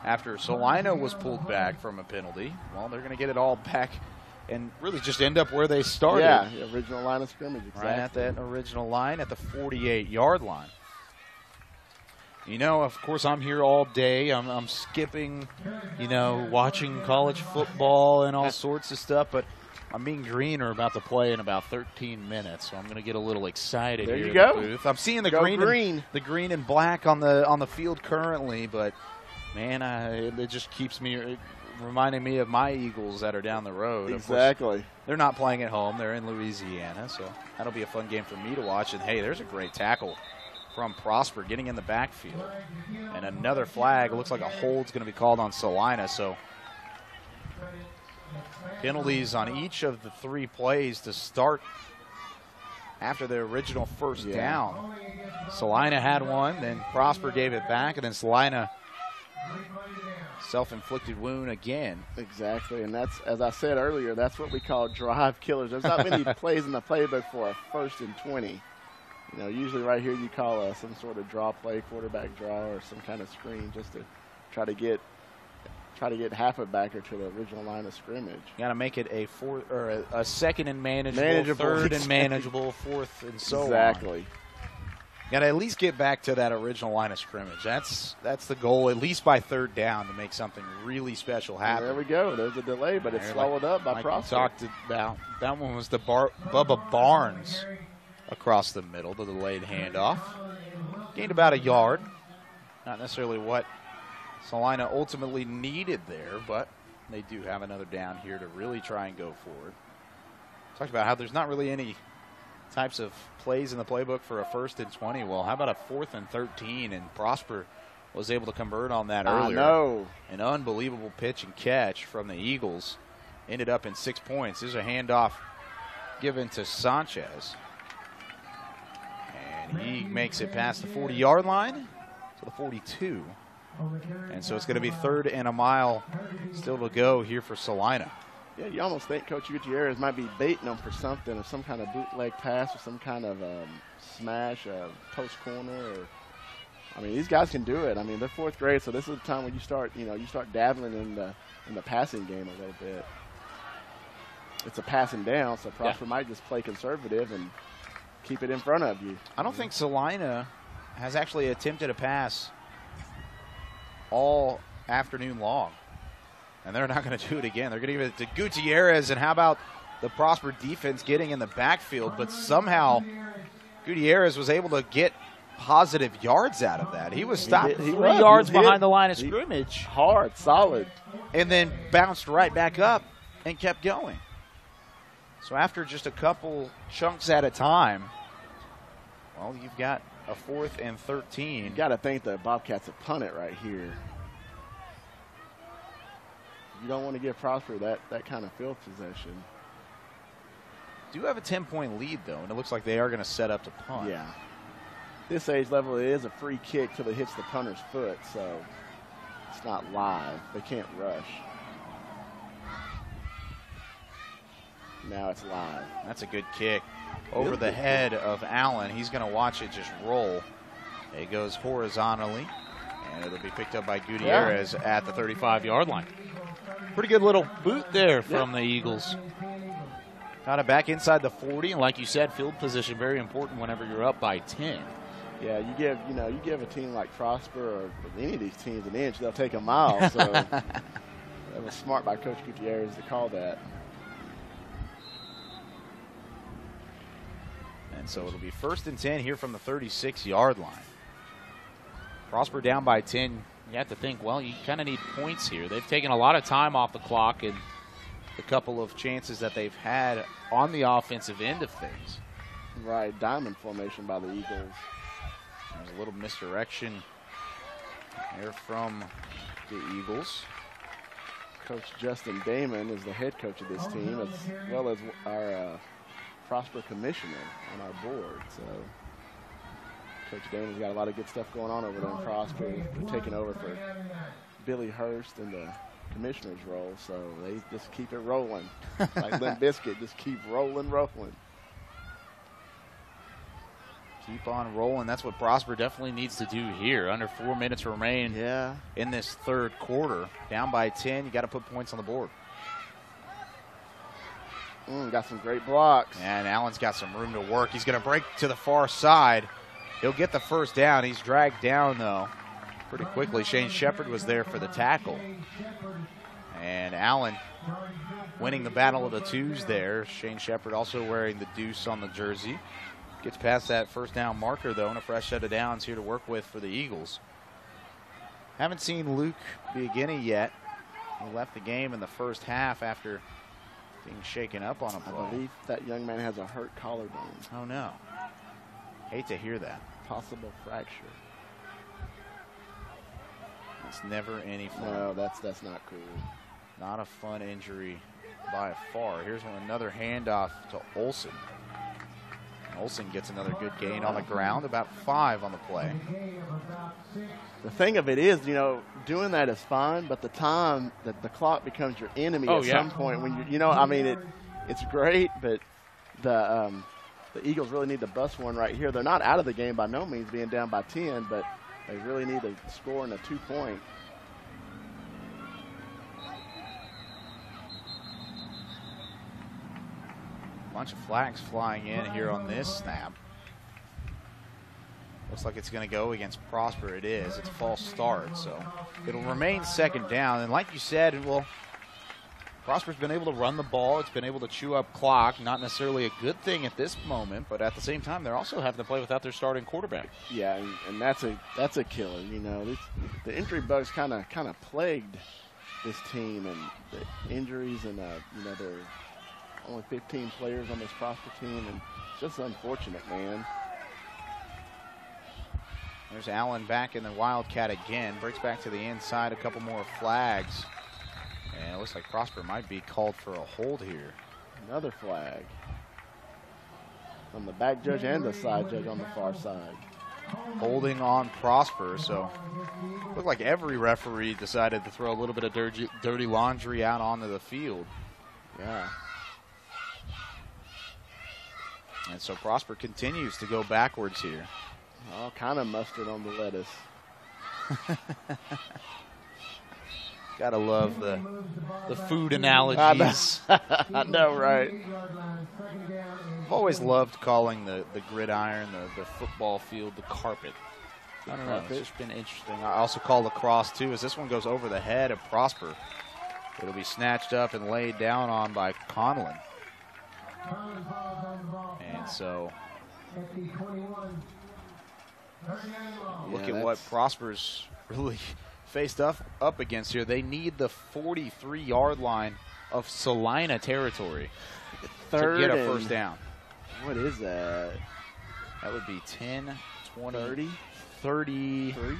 after Celina was pulled back from a penalty, well, they're going to get it all back and really just end up where they started. Yeah, the original line of scrimmage, exactly. Right at that original line at the 48-yard line. You know, of course, I'm here all day. I'm skipping, you know, watching college football and all sorts of stuff, but I'm Mean Green are about to play in about 13 minutes, so I'm going to get a little excited there here you in go. the booth. I'm seeing the green green and black on the field currently, but man, it just keeps me reminding me of my Eagles that are down the road. Exactly. Of course, they're not playing at home. They're in Louisiana, so that'll be a fun game for me to watch. And, hey, there's a great tackle from Prosper getting in the backfield. And another flag. It looks like a hold's going to be called on Celina. So penalties on each of the 3 plays to start after the original first down. Celina had one, then Prosper gave it back, and then Celina self-inflicted wound again. Exactly, and that's, as I said earlier, that's what we call drive killers. There's not many plays in the playbook for a 1st and 20. You know, usually right here you call some sort of draw play, quarterback draw, or some kind of screen just to try to get half a backer to the original line of scrimmage. You got to make it a 2nd and manageable, 3rd and manageable, 4th and so on. Exactly. Got to at least get back to that original line of scrimmage. That's the goal, at least by third down, to make something really special happen. There we go. There's a delay, but it's slowed up by Prosper. Talked about that one was the Bubba Barnes across the middle, the delayed handoff. Gained about a yard. Not necessarily what Celina ultimately needed there, but they do have another down here to really try and go forward. Talked about how there's not really any types of plays in the playbook for a 1st and 20. Well, how about a 4th and 13? And Prosper was able to convert on that earlier. I know. An unbelievable pitch and catch from the Eagles. Ended up in 6 points. There's a handoff given to Sanchez. And he makes it past the 40-yard line to the 42. And so it's going to be 3rd and a mile still to go here for Celina. Yeah, you almost think Coach Gutierrez might be baiting them for something, or some kind of bootleg pass, or some kind of smash, post corner. Or, I mean, these guys can do it. I mean, they're 4th grade, so this is the time when you start dabbling in the passing game a little bit. It's a passing down, so Prosper might just play conservative and keep it in front of you. I don't think Celina has actually attempted a pass all afternoon long. And they're not going to do it again. They're going to give it to Gutierrez. And how about the Prosper defense getting in the backfield? But somehow Gutierrez was able to get positive yards out of that. He was stopped 3 yards behind the line of scrimmage. Hard, solid. And then bounced right back up and kept going. So after just a couple chunks at a time, well, you've got a 4th and 13. You got to think the Bobcats have punted right here. You don't want to give Prosper that kind of field possession. Do have a 10-point lead, though, and it looks like they are going to set up to punt. Yeah. This age level, it is a free kick till it hits the punter's foot, so it's not live. They can't rush. Now it's live. That's a good kick over the head of Allen. He's going to watch it just roll. It goes horizontally, and it'll be picked up by Gutierrez at the 35-yard line. Pretty good little boot there from the Eagles. Got it back inside the 40, and like you said, field position very important whenever you're up by 10. Yeah, you give a team like Prosper or any of these teams an inch, they'll take a mile. So that was smart by Coach Gutierrez to call that. And so it'll be 1st and 10 here from the 36-yard line. Prosper down by 10. You have to think, well, you kind of need points here. They've taken a lot of time off the clock and the couple of chances that they've had on the offensive end of things. Right, diamond formation by the Eagles. There's a little misdirection there from the Eagles. Coach Justin Damon is the head coach of this team, as well as our Prosper commissioner on our board. So Coach Damon's got a lot of good stuff going on over there in Prosper. They're taking over for Billy Hurst in the commissioner's role, so they just keep it rolling. Like Limp Bizkit, just keep rolling. Keep on rolling. That's what Prosper definitely needs to do here. Under 4 minutes remain in this 3rd quarter. Down by 10, you got to put points on the board. Got some great blocks. And Allen's got some room to work. He's going to break to the far side. He'll get the 1st down. He's dragged down, though, pretty quickly. Shane Shepard was there for the tackle. And Allen winning the battle of the twos there. Shane Shepard also wearing the deuce on the jersey. Gets past that 1st down marker, though, and a fresh set of downs here to work with for the Eagles. Haven't seen Luke Biagini yet. He left the game in the 1st half after being shaken up on a play. I believe that young man has a hurt collarbone. Oh, no. Hate to hear that. Possible fracture. It's never any fun. No, that's not cool. Not a fun injury by far. Here's another handoff to Olsen. Olsen gets another good gain on the ground, about 5 on the play. The thing of it is, doing that is fine, but the time that the clock becomes your enemy at some point when it's great, but the Eagles really need to bust one right here. They're not out of the game by no means, being down by 10, but they really need to score in a 2-point. Bunch of flags flying in here on this snap. Looks like it's going to go against Prosper. It is. It's a false start, so it'll remain second down. And like you said, well, Prosper's been able to run the ball. It's been able to chew up clock. Not necessarily a good thing at this moment, but at the same time, they're also having to play without their starting quarterback. Yeah, and that's a killer. You know, the injury bugs kind of plagued this team, and the injuries, and you know, there are only 15 players on this Prosper team, and it's just unfortunate, man. There's Allen back in the Wildcat again. Breaks back to the inside. A couple more flags. And it looks like Prosper might be called for a hold here. Another flag from the back judge and the side judge on the far side. Holding on Prosper. So looked like every referee decided to throw a little bit of dirty laundry out onto the field. Yeah. And so Prosper continues to go backwards here. All kind of mustard on the lettuce. Gotta love the food analogies. I know, right? I've always loved calling the gridiron, the football field, the carpet. I don't know, it's just been interesting. I also call lacrosse too, as this one goes over the head of Prosper. It'll be snatched up and laid down on by Conlon. And so look at what Prosper's really faced up against here. They need the 43-yard line of Celina territory to get a first down. What is that? That would be 10, 20, 30? 33.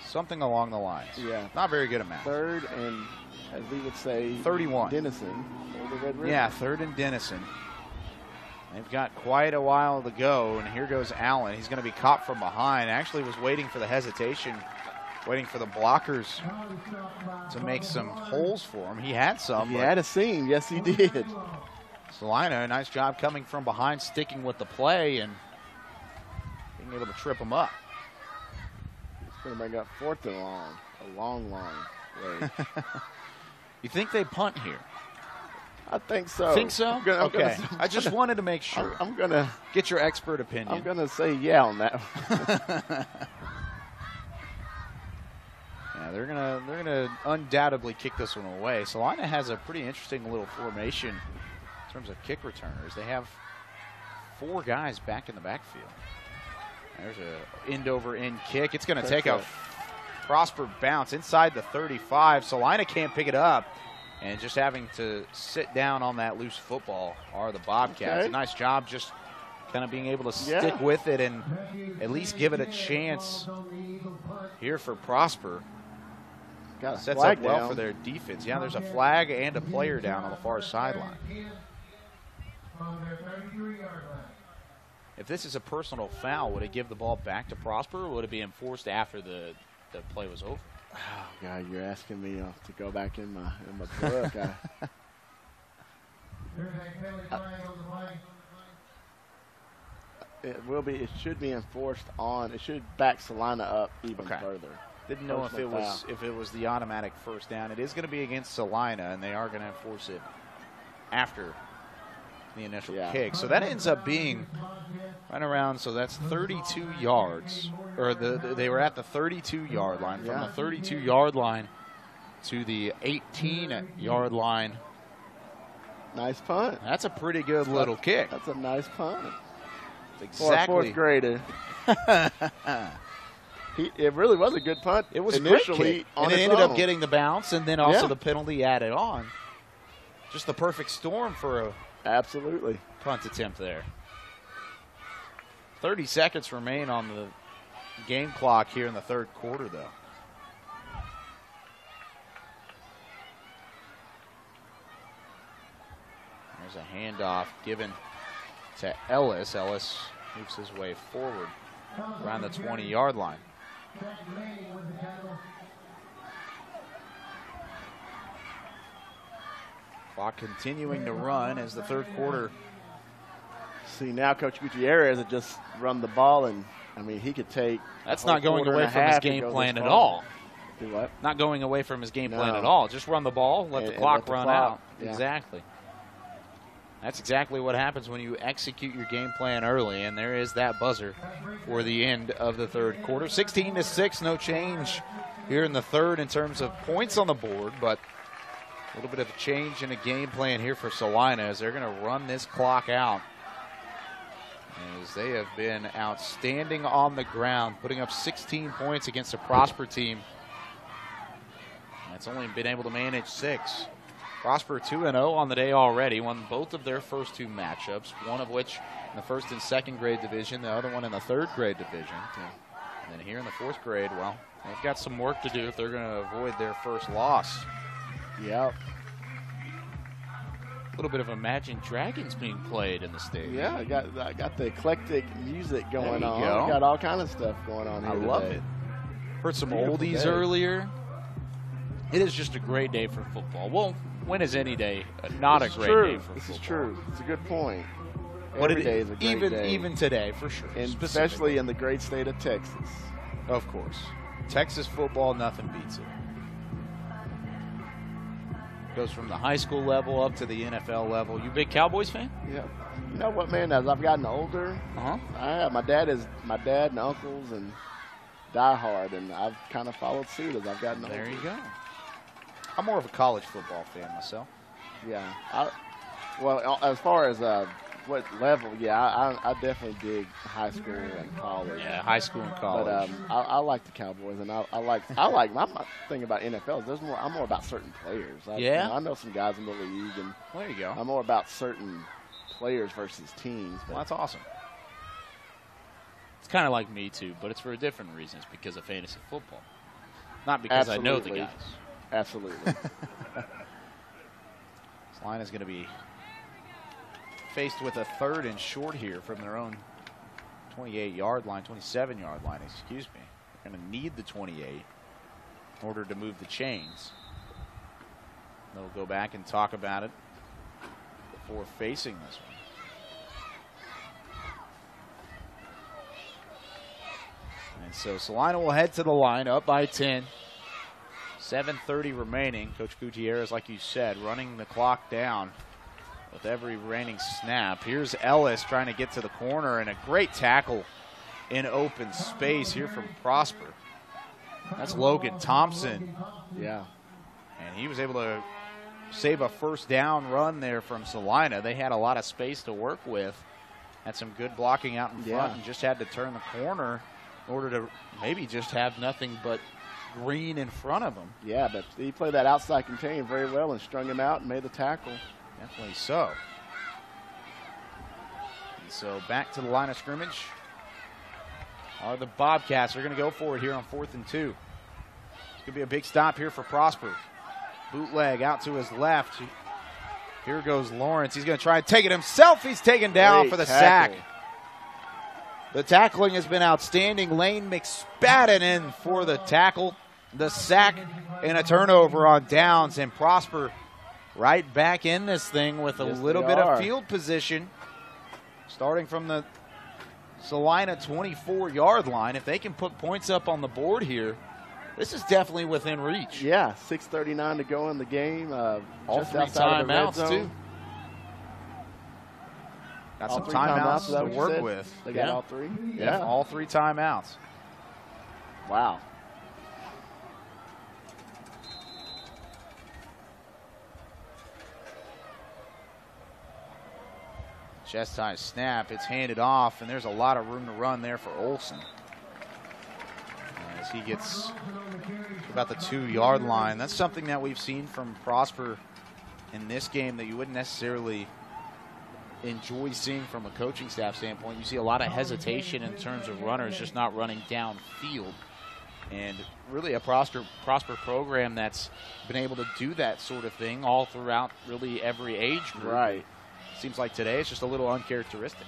Something along the lines. Yeah. Not very good at math. Third and, as we would say, 31. Denison. Or the Red River. Yeah, third and Denison. They've got quite a while to go, and here goes Allen. He's going to be caught from behind. Actually was waiting for the hesitation, waiting for the blockers to make some holes for him. He had some. He had a seam. Yes, he did. Celina, a nice job coming from behind, sticking with the play, and being able to trip him up. It's going to bring up fourth and long. A long way. You think they punt here? I think so. Think so? Okay. I just wanted to make sure. I'm going to get your expert opinion. I'm going to say yeah on that one. Yeah, they're gonna undoubtedly kick this one away. Celina has a pretty interesting little formation in terms of kick returners. They have 4 guys back in the backfield. There's a end-over-end kick. It's going to take a Prosper bounce inside the 35. Celina can't pick it up. And just having to sit down on that loose football are the Bobcats. Okay. A nice job just kind of being able to stick with it and at least give it a chance here for Prosper. Sets up well for their defense. Yeah, there's a flag and a player down on the far sideline. If this is a personal foul, would it give the ball back to Prosper, or would it be enforced after the play was over? Oh, God, you're asking me to go back in my book. It will be. It should be enforced on. It should back Celina up even further. Didn't know if it was the automatic first down. It is going to be against Celina, and they are going to enforce it after the initial kick. So that ends up being right around. So that's 32 yards, or they were at the 32-yard line. From the 32-yard line to the 18-yard line. Nice punt. That's a pretty good little kick. That's a nice punt. Exactly. For a 4th grader. It really was a good punt. It was initially, and it ended up getting the bounce, and then also the penalty added on. Just the perfect storm for a punt attempt there. 30 seconds remain on the game clock here in the third quarter, though. There's a handoff given to Ellis. Ellis moves his way forward around the 20-yard line. Clock continuing to run as the third quarter. See, now Coach Gutierrez had just run the ball, and, I mean, he could take. That's not going away from his game plan at all. Do what? Not going away from his game plan at all. Just run the ball, let the clock run out. Yeah. Exactly. That's exactly what happens when you execute your game plan early, and there is that buzzer for the end of the third quarter. 16-6, no change here in the third in terms of points on the board, but a little bit of a change in a game plan here for Celina as they're going to run this clock out, as they have been outstanding on the ground, putting up 16 points against a Prosper team that's only been able to manage 6. Prosper 2-0 on the day already, won both of their first 2 matchups, one of which in the first and second grade division, the other one in the third grade division. And then here in the fourth grade, well, they've got some work to do if they're going to avoid their first loss. Yep. A little bit of Imagine Dragons being played in the stadium. Yeah, I got the eclectic music going on. Go. Got all kind of stuff going on here I love today. it. Heard some Beautiful oldies day. earlier. It is just a great day for football. Well, when is any day not a great day for football? This is true. It's a good point. But Every day is a great day. Even today, for sure. And Specifically. especially in the great state of Texas. Of course. Texas football, nothing beats it. Goes from the high school level up to the NFL level. You a big Cowboys fan? Yeah. You know what, man? As I've gotten older, my dad and uncles and diehard, and I've kind of followed suit as I've gotten older. There you go. I'm more of a college football fan myself. Yeah. Well, as far as what level, I definitely dig high school and college. Yeah, high school and college. But I like the Cowboys, and I like my thing about NFL is I'm more about certain players. I know some guys in the league, and Well, there you go. I'm more about certain players versus teams. Well, that's awesome. It's kind of like me, too, but it's for different reasons because of fantasy football. Not because I know the guys. Absolutely. Celina's going to be faced with a 3rd and short here from their own 28-yard line, 27-yard line, excuse me. They're going to need the 28 in order to move the chains. They'll go back and talk about it before facing this one. And so Celina will head to the line up by 10. 7:30 remaining. Coach Gutierrez, like you said, running the clock down with every remaining snap. Here's Ellis trying to get to the corner, and a great tackle in open space here from Prosper. That's Logan Thompson. Yeah. And he was able to save a first down run there from Celina. They had a lot of space to work with. Had some good blocking out in front and just had to turn the corner in order to maybe just have nothing but green in front of him. Yeah, but he played that outside contain very well and strung him out and made the tackle. Definitely so. And so back to the line of scrimmage are the Bobcats. They're going to go for it here on 4th and 2. It's going to be a big stop here for Prosper. Bootleg out to his left. Here goes Lawrence. He's going to try and take it himself. He's taken down Great for the tackle. sack. The tackling has been outstanding. Lane McSpadden in for the tackle, the sack, and a turnover on downs. And Prosper right back in this thing with a little bit of field position, starting from the Celina 24-yard line. If they can put points up on the board here, this is definitely within reach. Yeah, 6:39 to go in the game. All just 3 outside of the red timeouts, zone. too. Got All some 3 timeouts is to that what you work said? with. They got all 3? Yeah, all 3 timeouts. Wow. Chest high snap. It's handed off, and there's a lot of room to run there for Olsen. As he gets about the 2-yard line. That's something that we've seen from Prosper in this game that you wouldn't necessarily enjoy seeing from a coaching staff standpoint. You see a lot of hesitation in terms of runners just not running downfield. And really a Prosper program that's been able to do that sort of thing all throughout really every age group. Right. Seems like today it's just a little uncharacteristic.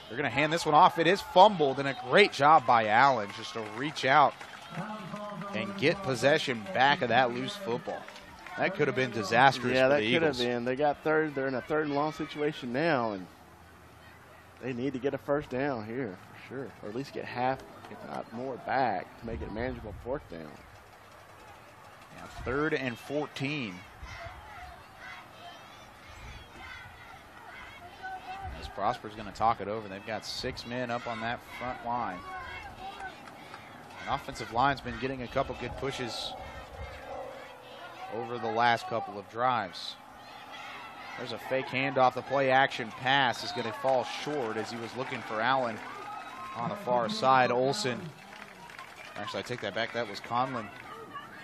They're going to hand this one off. It is fumbled, and a great job by Allen just to reach out and get possession back of that loose football. That could have been disastrous for the Eagles. Yeah, that could have been. They got third. They're in a 3rd and long situation now, and they need to get a first down here for sure, or at least get half, if not more, back to make it a manageable 4th down. Yeah, 3rd and 14. Prosper's going to talk it over. They've got 6 men up on that front line. The offensive line's been getting a couple good pushes over the last couple of drives. There's a fake handoff. The play action pass is going to fall short as he was looking for Allen on the far side. Olsen, actually I take that back, that was Conlon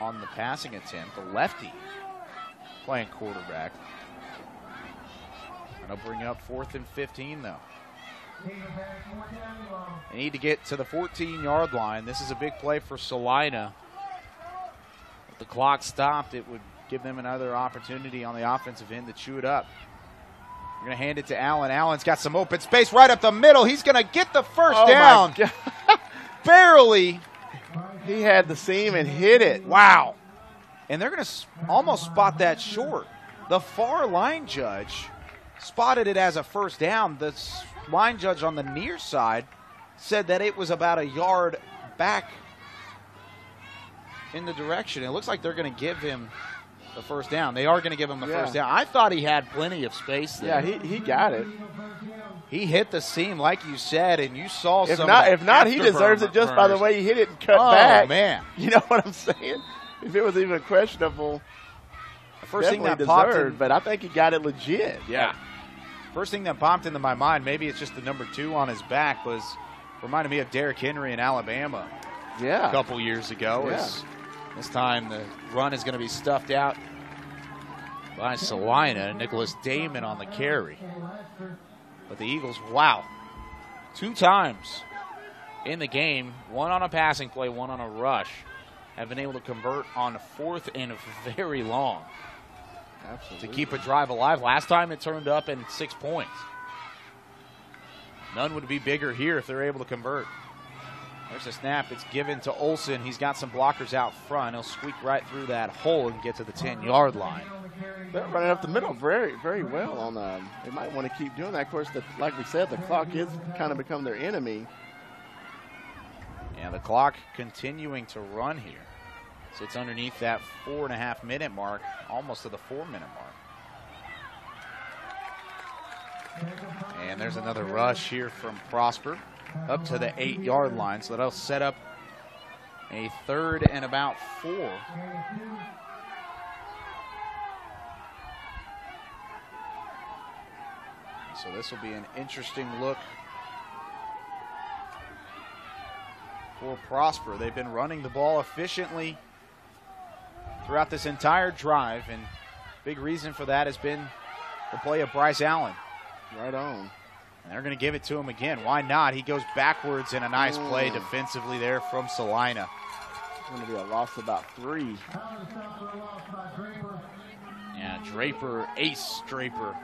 on the passing attempt. The lefty playing quarterback. And they'll bring up 4th and 15 though. They need to get to the 14-yard line. This is a big play for Celina. If the clock stopped, it would give them another opportunity on the offensive end to chew it up. We're going to hand it to Allen. Allen's got some open space right up the middle. He's going to get the first down. Barely. He had the seam and hit it. Wow. And they're going to almost spot that short. The far line judge spotted it as a first down. The line judge on the near side said that it was about a yard back in the direction. It looks like they're going to give him the first down. They are going to give him the first down. I thought he had plenty of space there. Yeah, he got it. He hit the seam, like you said, and you saw if not, he deserves it just by the way he hit it and cut back. Oh, man. You know what I'm saying? If it was even questionable, the first thing that deserved, popped in, but I think he got it legit. Yeah. First thing that popped into my mind, maybe it's just the number 2 on his back, was reminded me of Derrick Henry in Alabama a couple years ago. Yeah. This time the run is going to be stuffed out by Celina and Nicholas Damon on the carry. But the Eagles, wow, 2 times in the game, one on a passing play, one on a rush, have been able to convert on 4th and very long. Absolutely. To keep a drive alive. Last time it turned up in 6 points. None would be bigger here if they're able to convert. There's a snap. It's given to Olsen. He's got some blockers out front. He'll squeak right through that hole and get to the 10-yard line. They're running up the middle very, very well on they might want to keep doing that. Of course, like we said, the clock is kind of become their enemy. Yeah, the clock continuing to run here. Sits underneath that 4.5-minute mark, almost to the 4-minute mark. And there's another rush here from Prosper up to the 8-yard line. So that'll set up a 3rd and about 4. So this will be an interesting look for Prosper. They've been running the ball efficiently throughout this entire drive, and big reason for that has been the play of Bryce Allen. Right on. And they're going to give it to him again. Why not? He goes backwards in a nice play defensively there from Celina. It's going to be a loss of about 3. Yeah, Draper, Ace Draper,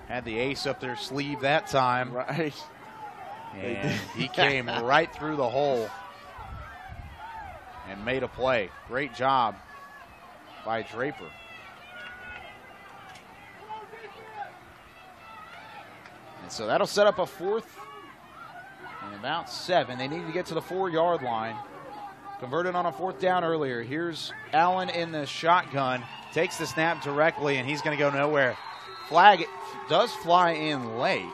had the ace up their sleeve that time. Right. And he came right through the hole and made a play. Great job by Draper. And so that'll set up a 4th and about 7. They need to get to the 4-yard line. Converted on a 4th down earlier. Here's Allen in the shotgun. Takes the snap directly, and he's going to go nowhere. Flag does fly in late.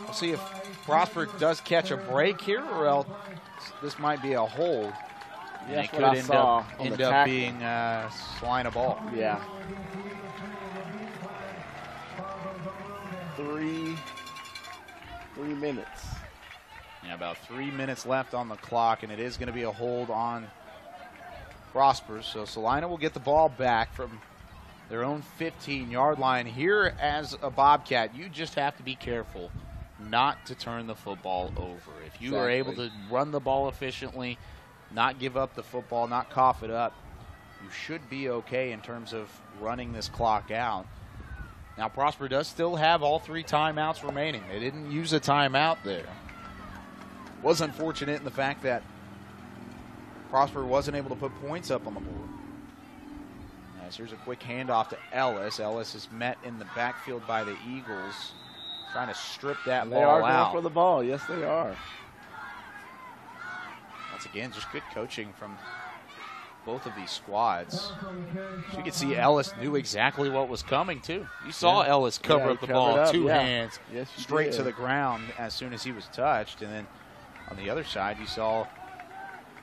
We'll see if Prosper does catch a break here, or else this might be a hold. And it could end up being Celina ball. Yeah. 3 minutes. Yeah, about 3 minutes left on the clock, and it is going to be a hold on Prosper. So Celina will get the ball back from their own 15-yard line. Here as a Bobcat, you just have to be careful not to turn the football over. If you are able to run the ball efficiently, not give up the football, not cough it up, you should be okay in terms of running this clock out. Now, Prosper does still have all 3 timeouts remaining. They didn't use a timeout there. Was unfortunate in the fact that Prosper wasn't able to put points up on the board. As here's a quick handoff to Ellis. Ellis is met in the backfield by the Eagles, trying to strip that ball out. They are going for the ball. Yes, they are. Once again, just good coaching from both of these squads. So you could see Ellis knew exactly what was coming, too. You saw Ellis cover up the ball, two hands, straight to the ground as soon as he was touched. And then on the other side, you saw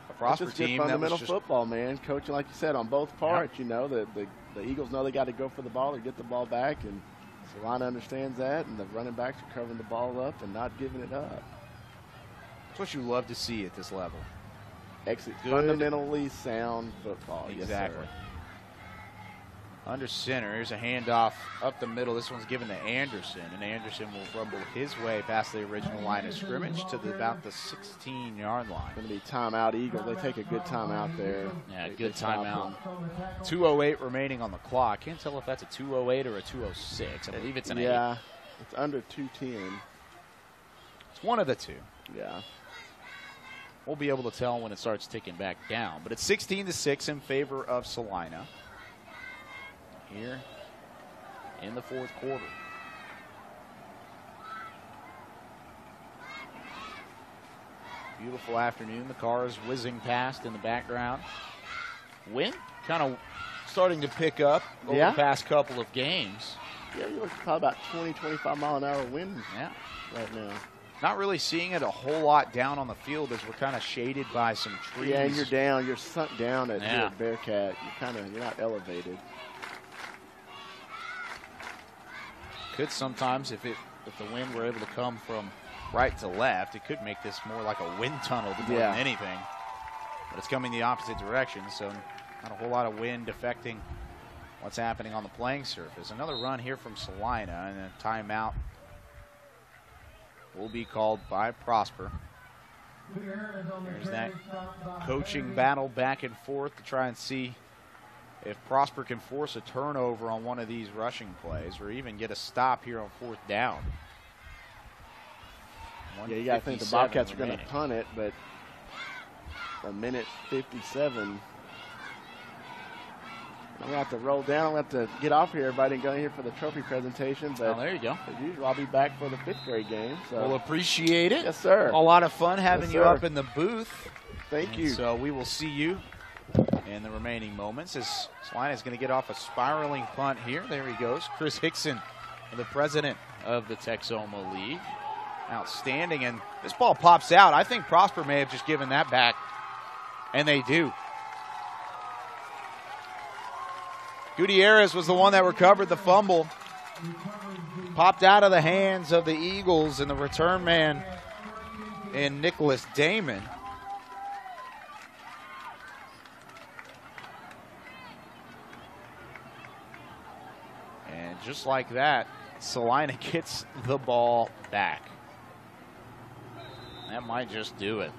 a Prosper team that was just football, man. Coaching, like you said, on both parts. You know, the Eagles know they got to go for the ball or get the ball back, and Celina understands that, and the running backs are covering the ball up and not giving it up. That's what you love to see at this level. Fundamentally sound football. Exactly. Yes, under center, here's a handoff up the middle. This one's given to Anderson, and Anderson will rumble his way past the original line of scrimmage to about the 16-yard line. Going to be timeout Eagles. They take a good timeout there. Yeah, good timeout. 2:08 remaining on the clock. Can't tell if that's a 2:08 or a 2:06. I believe it's an 8. Yeah, it's under 2:10. It's one of the two. Yeah. We'll be able to tell when it starts ticking back down. But it's 16-6 in favor of Celina here in the fourth quarter. Beautiful afternoon. The car is whizzing past in the background. Wind kind of starting to pick up over the past couple of games. Yeah, you look probably about 20, 25 mile an hour wind right now. Not really seeing it a whole lot down on the field as we're kind of shaded by some trees. Yeah, and you're sunk down here at Bearcat. You're not elevated. Could sometimes, if the wind were able to come from right to left, it could make this more like a wind tunnel more than anything. But it's coming the opposite direction, so not a whole lot of wind affecting what's happening on the playing surface. Another run here from Celina, and a timeout will be called by Prosper. There's that coaching battle back and forth to try and see if Prosper can force a turnover on one of these rushing plays or even get a stop here on fourth down. Yeah, you got to think the Bobcats are going to punt it, but a minute 57. I'm going to have to roll down. I'm going to have to get off here. Everybody didn't go in here for the trophy presentation. But there you go. As usual, I'll be back for the 5th grade game. So. We'll appreciate it. Yes, sir. A lot of fun having you up in the booth. Thank you. So we will see you in the remaining moments as Celina is going to get off a spiraling punt here. There he goes. Chris Hickson, the president of the Texoma League. Outstanding. And this ball pops out. I think Prosper may have just given that back. And they do. Gutierrez was the one that recovered the fumble. Popped out of the hands of the Eagles, and the return man in Nicholas Damon. And just like that, Celina gets the ball back. That might just do it.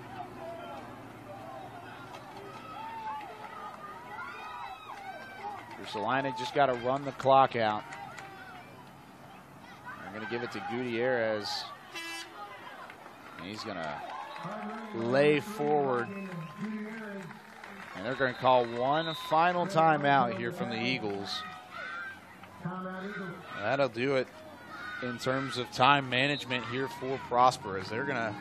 Celina just got to run the clock out. They're going to give it to Gutierrez. And he's going to lay forward. And they're going to call one final timeout here from the Eagles. That'll do it in terms of time management here for Prosper, as they're going to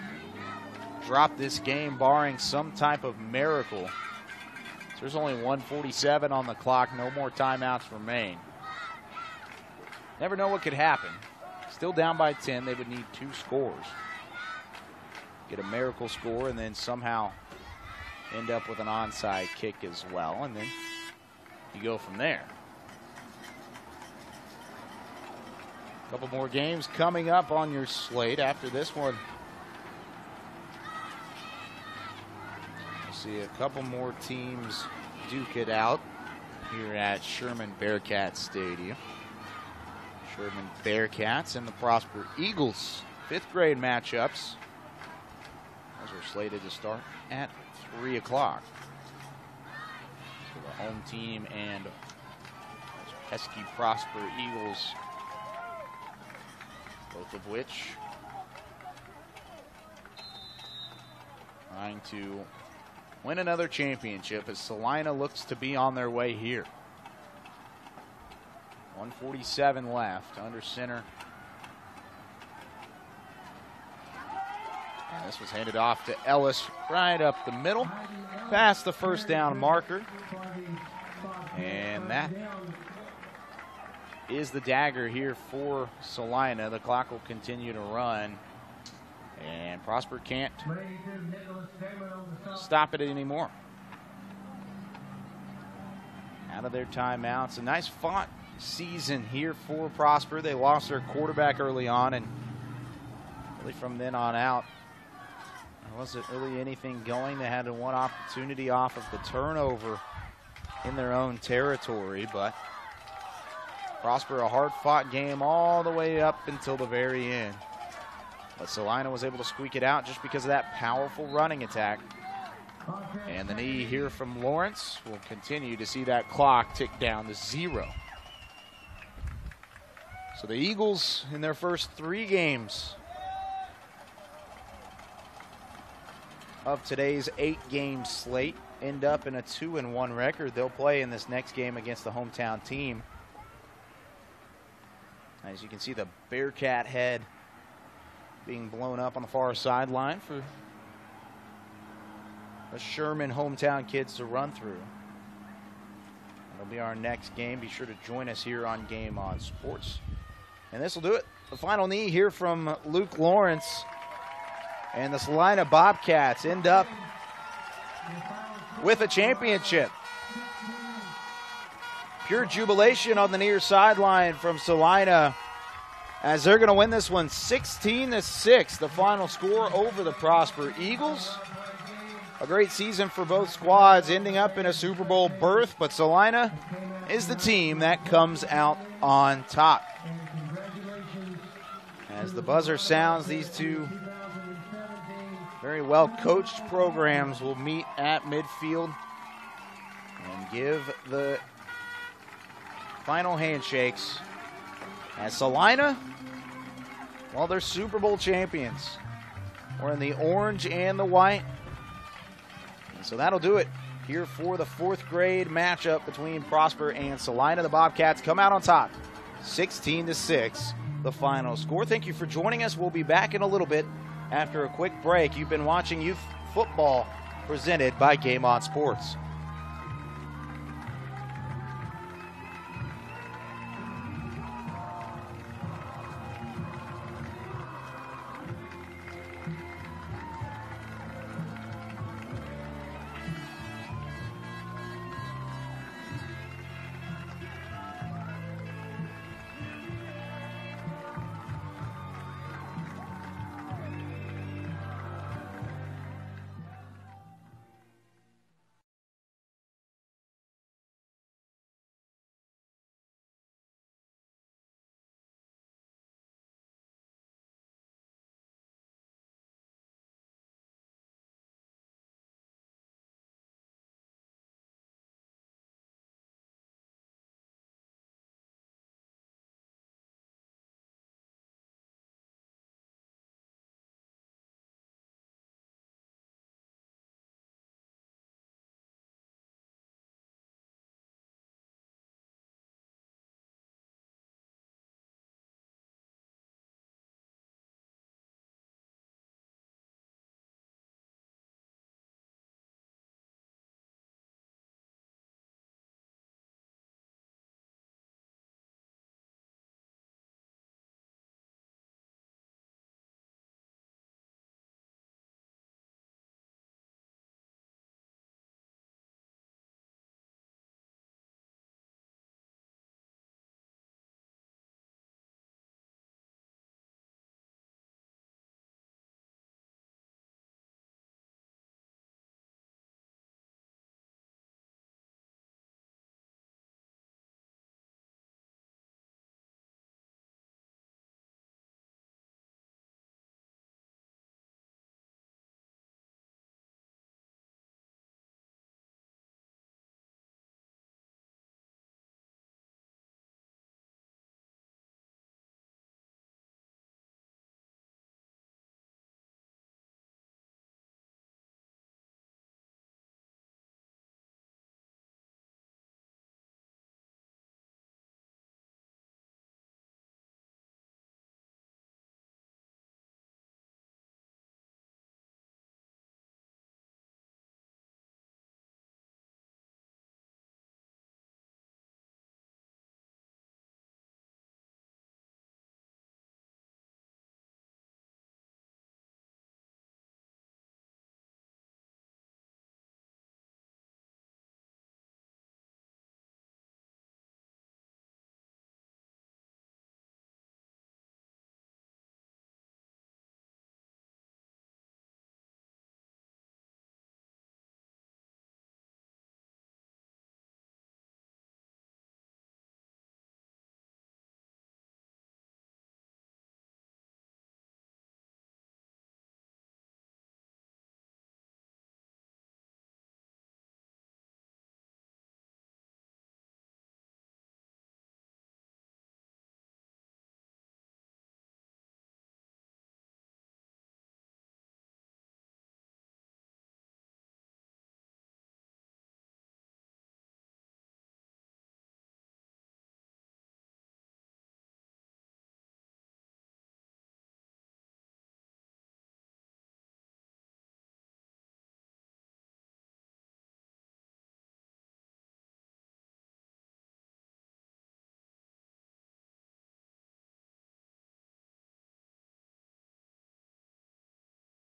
drop this game barring some type of miracle. So there's only 1:47 on the clock. No more timeouts remain. Never know what could happen. Still down by 10. They would need 2 scores. Get a miracle score and then somehow end up with an onside kick as well. And then you go from there. A couple more games coming up on your slate after this one. See a couple more teams duke it out here at Sherman Bearcat Stadium. Sherman Bearcats and the Prosper Eagles. 5th grade matchups. Those are slated to start at 3 o'clock. So the home team and pesky Prosper Eagles, both of which trying to win another championship as Celina looks to be on their way here. 1:47 left under center. This was handed off to Ellis right up the middle, past the first down marker. And that is the dagger here for Celina. The clock will continue to run. And Prosper can't stop it anymore. Out of their timeouts. A nice fought season here for Prosper. They lost their quarterback early on, and really from then on out, there wasn't really anything going. They had one opportunity off of the turnover in their own territory, but Prosper, a hard-fought game all the way up until the very end. But Celina was able to squeak it out just because of that powerful running attack. And the knee here from Lawrence will continue to see that clock tick down to 0. So the Eagles, in their first 3 games of today's 8-game slate, end up in a 2-1 record. They'll play in this next game against the hometown team. As you can see, the Bearcat head being blown up on the far sideline for the Sherman hometown kids to run through. That'll be our next game. Be sure to join us here on Game On Sports. And this will do it. The final knee here from Luke Lawrence. And the Celina Bobcats end up with a championship. Pure jubilation on the near sideline from Celina, as they're going to win this one 16-6, the final score over the Prosper Eagles. A great season for both squads, ending up in a Super Bowl berth, but Celina is the team that comes out on top. As the buzzer sounds, these two very well coached programs will meet at midfield and give the final handshakes, as Celina, well, they're Super Bowl champions. We're in the orange and the white. And so that'll do it here for the 4th grade matchup between Prosper and Celina. The Bobcats come out on top, 16-6, the final score. Thank you for joining us. We'll be back in a little bit after a quick break. You've been watching youth football presented by Game On Sports.